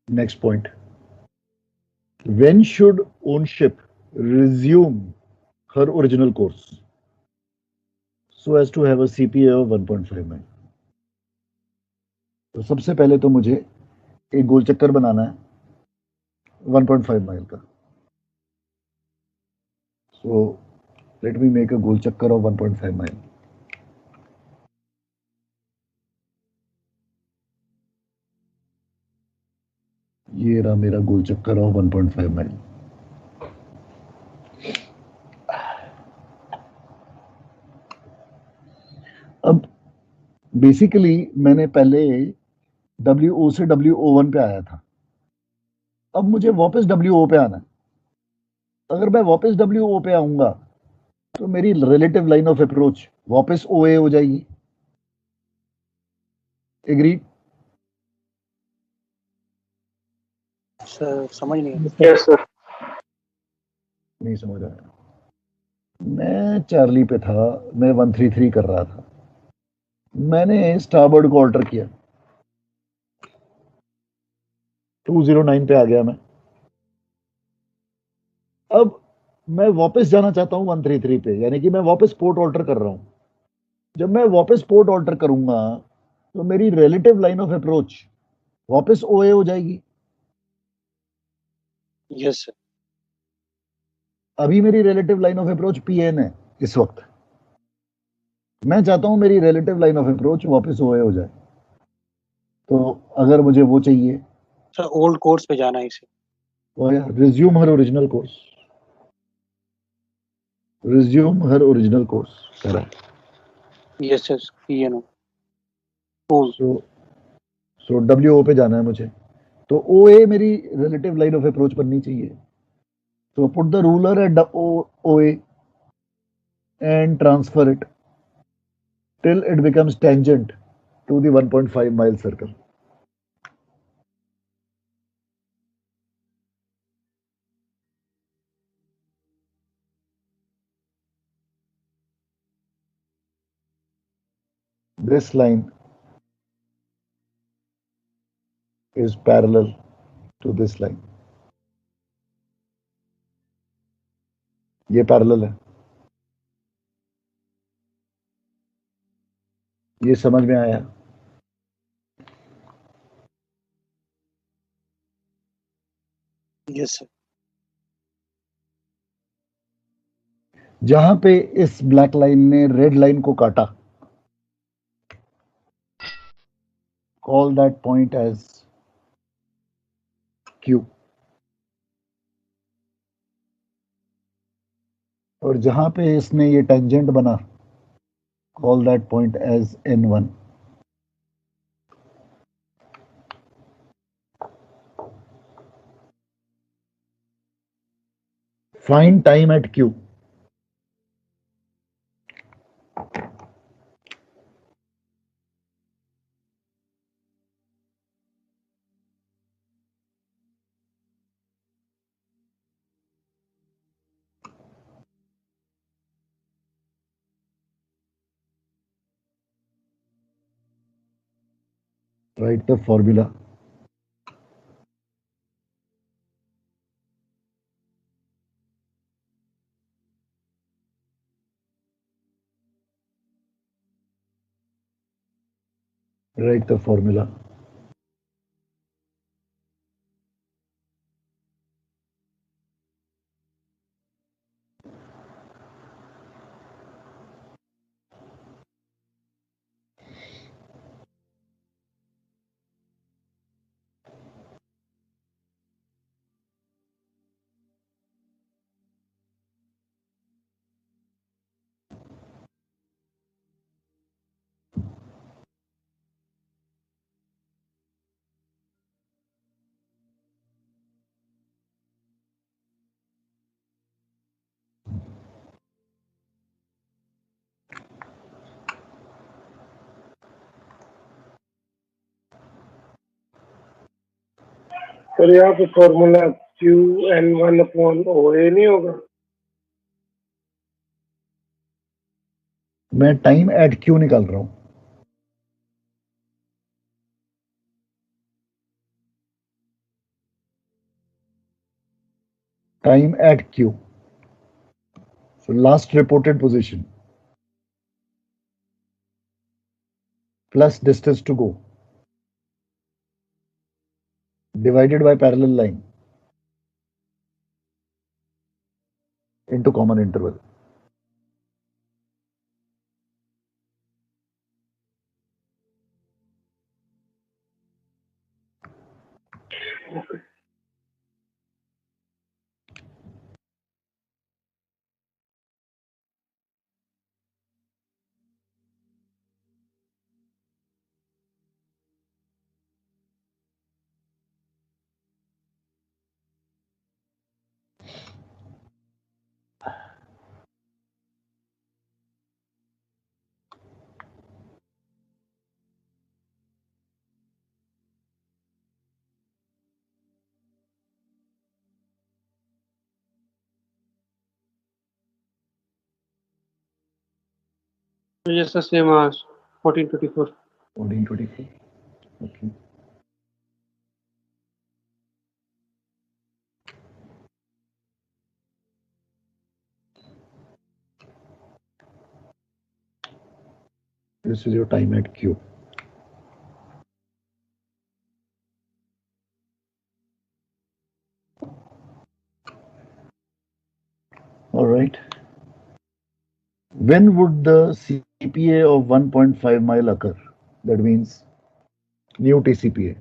next point, when should ownship resume her original course so as to have a CPA of 1.5 mile. तो सबसे पहले तो मुझे एक गोल चक्कर बनाना है 1.5 माइल का. So let me make a गोल चक्कर ऑफ 1.5 माइल. ये रहा मेरा गोल चक्कर ऑफ 1.5 माइल. अब बेसिकली मैंने पहले WO से WO1 पे आया था, अब मुझे वापस WO पे आना है. अगर मैं वापस WO पे आऊंगा तो मेरी रिलेटिव लाइन ऑफ अप्रोच वापस OA हो जाएगी. एग्री? सर समझ नहीं आया. Yes sir. नहीं समझ आया. मैं चार्ली पे था, मैं 133 कर रहा था, मैंने स्टारबोर्ड को ऑल्टर किया, 209 पे आ गया मैं. अब मैं वापस जाना चाहता हूं 133 पे, यानी कि मैं वापस पोर्ट ऑल्टर कर रहा हूं. जब मैं वापस पोर्ट ऑल्टर करूंगा तो मेरी रिलेटिव लाइन ऑफ अप्रोच वापस OA हो जाएगी. Yes sir. अभी मेरी relative line of approach PN है इस वक्त. मैं चाहता हूं मेरी रिलेटिव लाइन ऑफ अप्रोच वापस OA हो जाए. तो अगर मुझे वो चाहिए, सर ओल्ड कोर्स पे जाना है इसे. Resume her original course. Resume her original course करा. Yes sir. PNO. सो WO पे जाना है मुझे, तो OA मेरी रिलेटिव लाइन ऑफ अप्रोच बननी चाहिए. तो put the ruler at OA and transfer it till it becomes tangent to the 1.5 mile circle. This line is parallel to this line. ये पैरेलल है. ये समझ में आया? Yes sir. जहां पे इस ब्लैक लाइन ने रेड लाइन को काटा, call that point as Q. और जहां पे इसने ये टेंजेंट बना, call that point as N1. Find time at Q. Write the formula. Write the formula. Sir यहाँ पे फॉर्मूला QN1/OA नहीं होगा? मैं टाइम एट क्यू निकाल रहा हूं. Time at Q. So last reported position plus distance to go divided by parallel line into common interval. Yes, the same as 1424. 1424. Okay. This is your time at Q. All right. When would the CPA of 1.5 mile occur? That means new TCPA.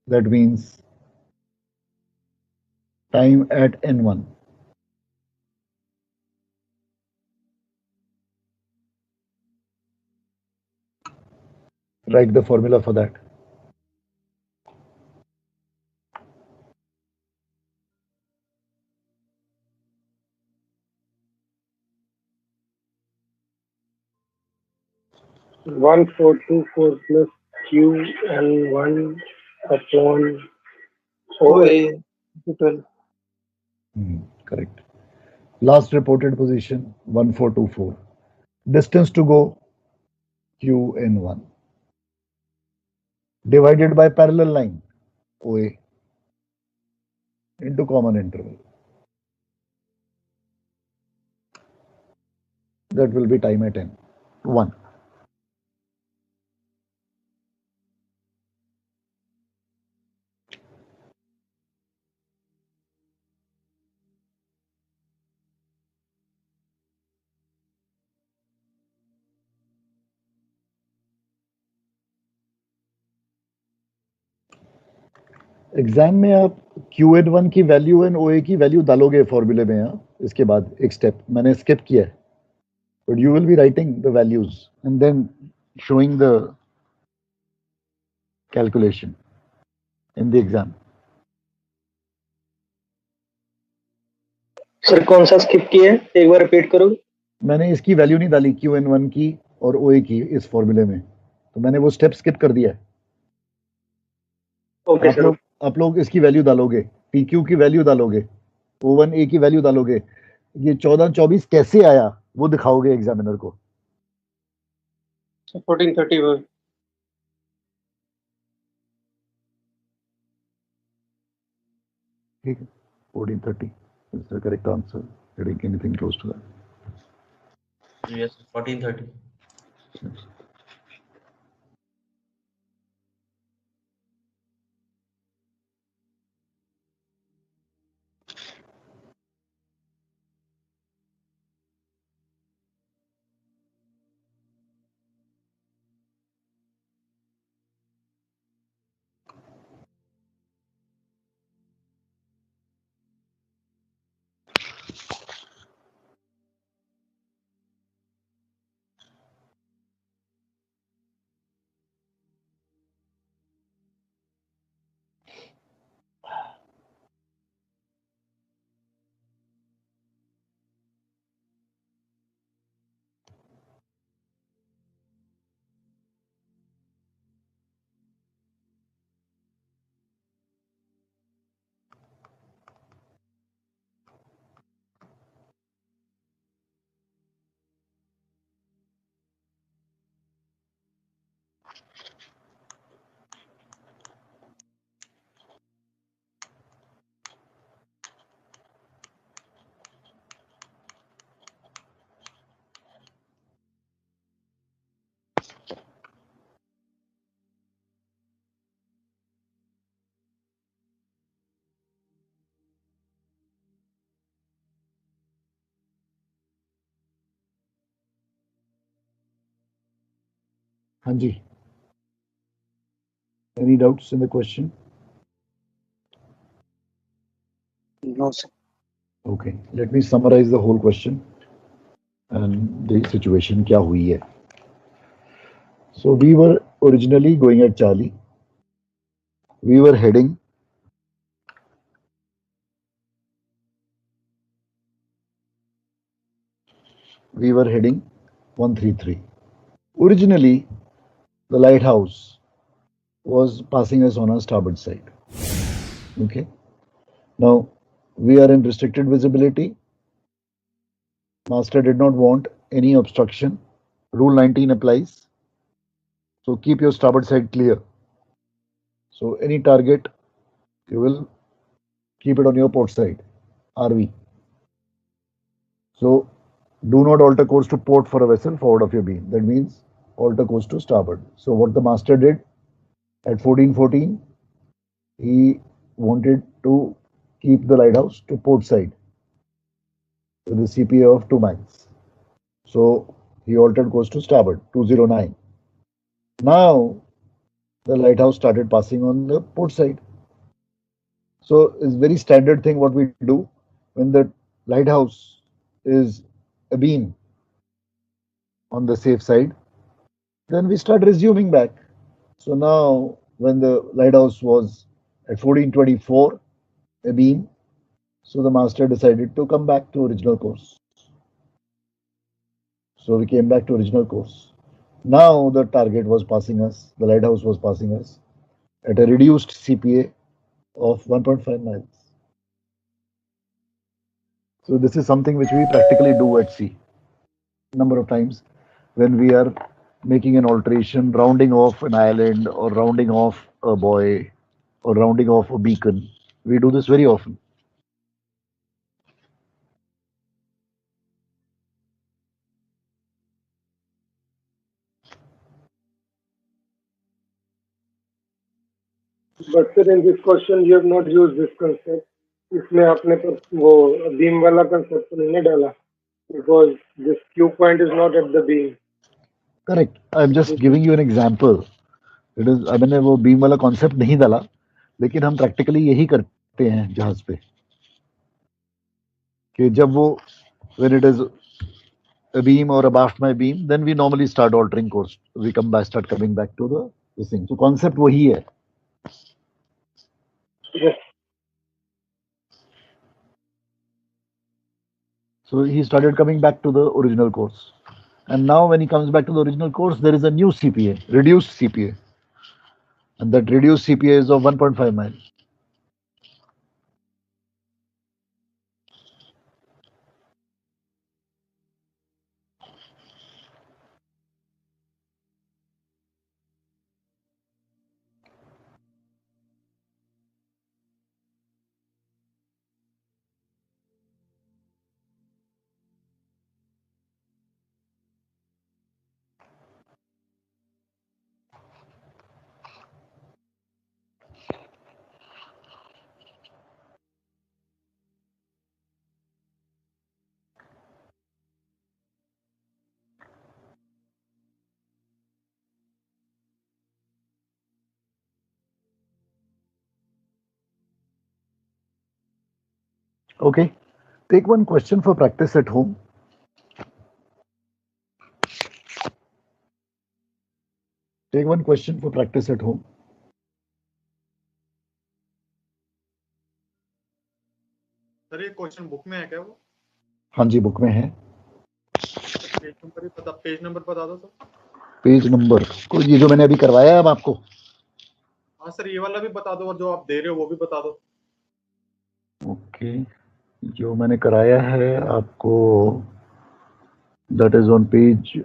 That means time at N1. Write the formula for that. One four two four plus QN1/OA. Correct. Last reported position 1424. Distance to go QN1 divided by parallel line OA into common interval. That will be time at N1. Exam में आप QN1 की value and OA की value डालोगे फॉर्मूले में. यहाँ इसके बाद एक स्टेप मैंने स्किप किया है, but you will be writing the values and then showing the calculation in the exam. Sir कौन सा स्किप किया है, एक बार रिपीट करो. मैंने इसकी वैल्यू नहीं डाली QN1 की और OA की इस फॉर्मूले में, तो मैंने वो स्टेप स्किप कर दिया है. Okay sir. आप लोग इसकी वैल्यू डालोगे, PQ की वैल्यू डालोगे, O1A की वैल्यू डालोगे. ये 14-24 कैसे आया वो दिखाओगे एग्जामिनर को. 1431. ठीक है, 1430 is the correct answer. Getting anything close to that? Yes, 1430. Hanji. Any doubts in the question? No, sir. Okay, let me summarize the whole question and the situation क्या हुई है. So we were originally going at Charlie. We were heading we were heading 133. Originally, the lighthouse was passing us on our starboard side. Okay. Now we are in restricted visibility. Master did not want any obstruction. Rule 19 applies. So keep your starboard side clear. So any target, you will keep it on your port side, RV. So do not alter course to port for a vessel forward of your beam. That means alter course to starboard. So what the master did at 1414, he wanted to keep the lighthouse to port side with a CPA of 2 miles. So he altered course to starboard, 209. Now the lighthouse started passing on the port side. So it's very standard thing what we do when the lighthouse is abeam on the safe side, then we start resuming back. So now when the lighthouse was at 1424 abeam, so the master decided to come back to original course. So we came back to original course. Now the target was passing us, the lighthouse was passing us at a reduced CPA of 1.5 miles. So this is something which we practically do at sea. Number of times when we are making an alteration, rounding off an island or rounding off a buoy or rounding off a beacon. We do this very often. But sir, in this question you have not used this concept. इसमें आपने पर वो beam वाला concept नहीं ना डाला because this Q point is not at the beam. Correct. I'm just giving you an example. It is, मैंने वो बीम वाला कॉन्सेप्ट नहीं डाला, लेकिन हम प्रैक्टिकली यही करते हैं जहाज पे कि जब वो when it is abeam or abaft my beam, then we normally start altering course. We come back, start coming back to the this thing. So concept वही है. Yes. So he started coming back to the original course. And now when he comes back to the original course, there is a new CPA, reduced CPA. And that reduced CPA is of 1.5 miles. Okay, take one question for practice at home. Take one question for practice at home. Sir ये question book में है क्या वो? हाँ जी, book में है। Page number बता दो सर। पेज नंबर को ये जो मैंने अभी करवाया है अब आपको। हाँ सर, ये वाला भी बता दो और जो आप दे रहे हो वो भी बता दो। ओके, जो मैंने कराया है आपको, that is on page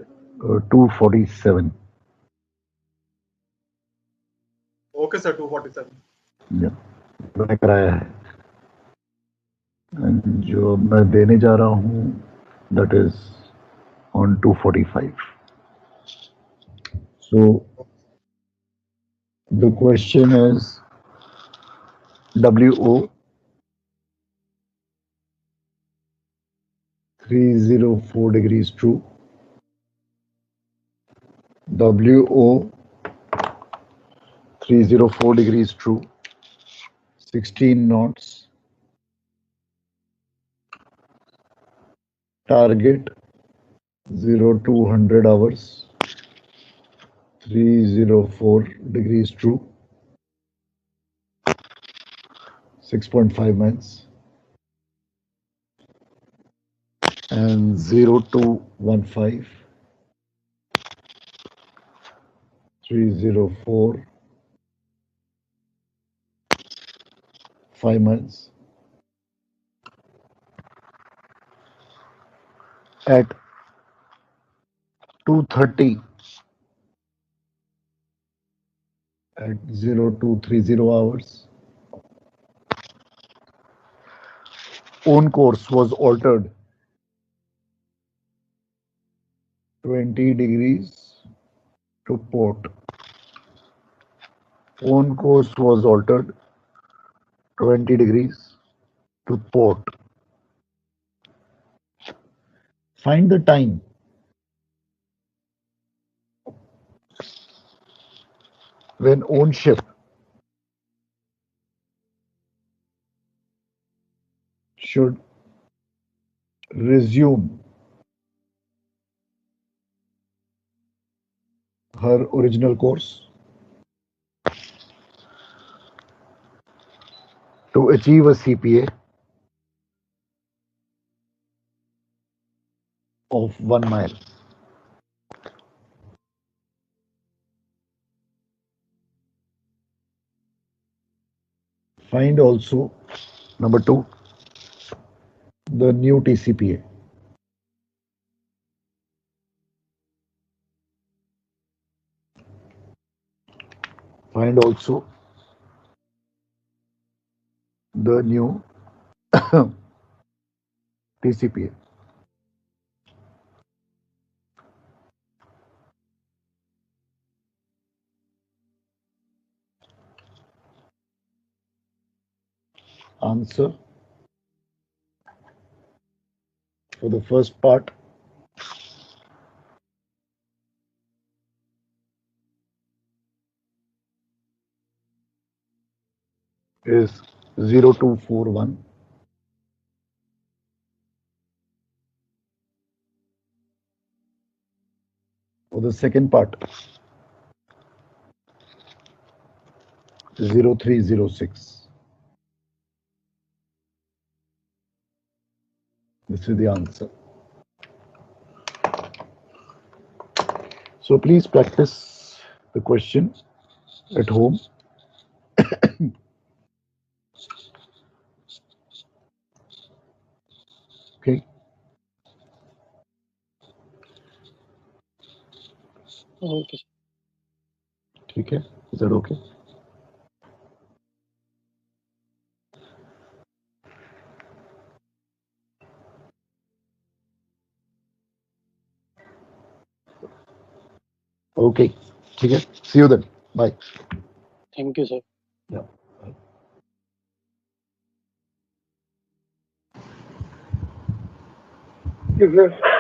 247। Okay sir, 247 मैंने कराया है। And जो मैं देने जा रहा हूँ that is on 245. So the question is WO 304 degrees true. WO 304 degrees true. 16 knots. Target 0200 hours. 304 degrees true. 6.5 miles. And 0215. 304. 5 miles. At 2:30 at 0230 hours. On course was altered 20 degrees to port. On course was altered 20 degrees to port. Find the time when on ship should resume her original course to achieve a CPA of 1 mile. Find also, number 2, the new TCPA. Find also the new TCPA. Answer for the first part is 0241. For the second part, 0306. This is the answer. So please practice the question at home. Okay. Okay. ठीक है? Is that okay? Okay. ठीक है? See you then. Bye. Thank you, sir. Yeah. Yes, sir.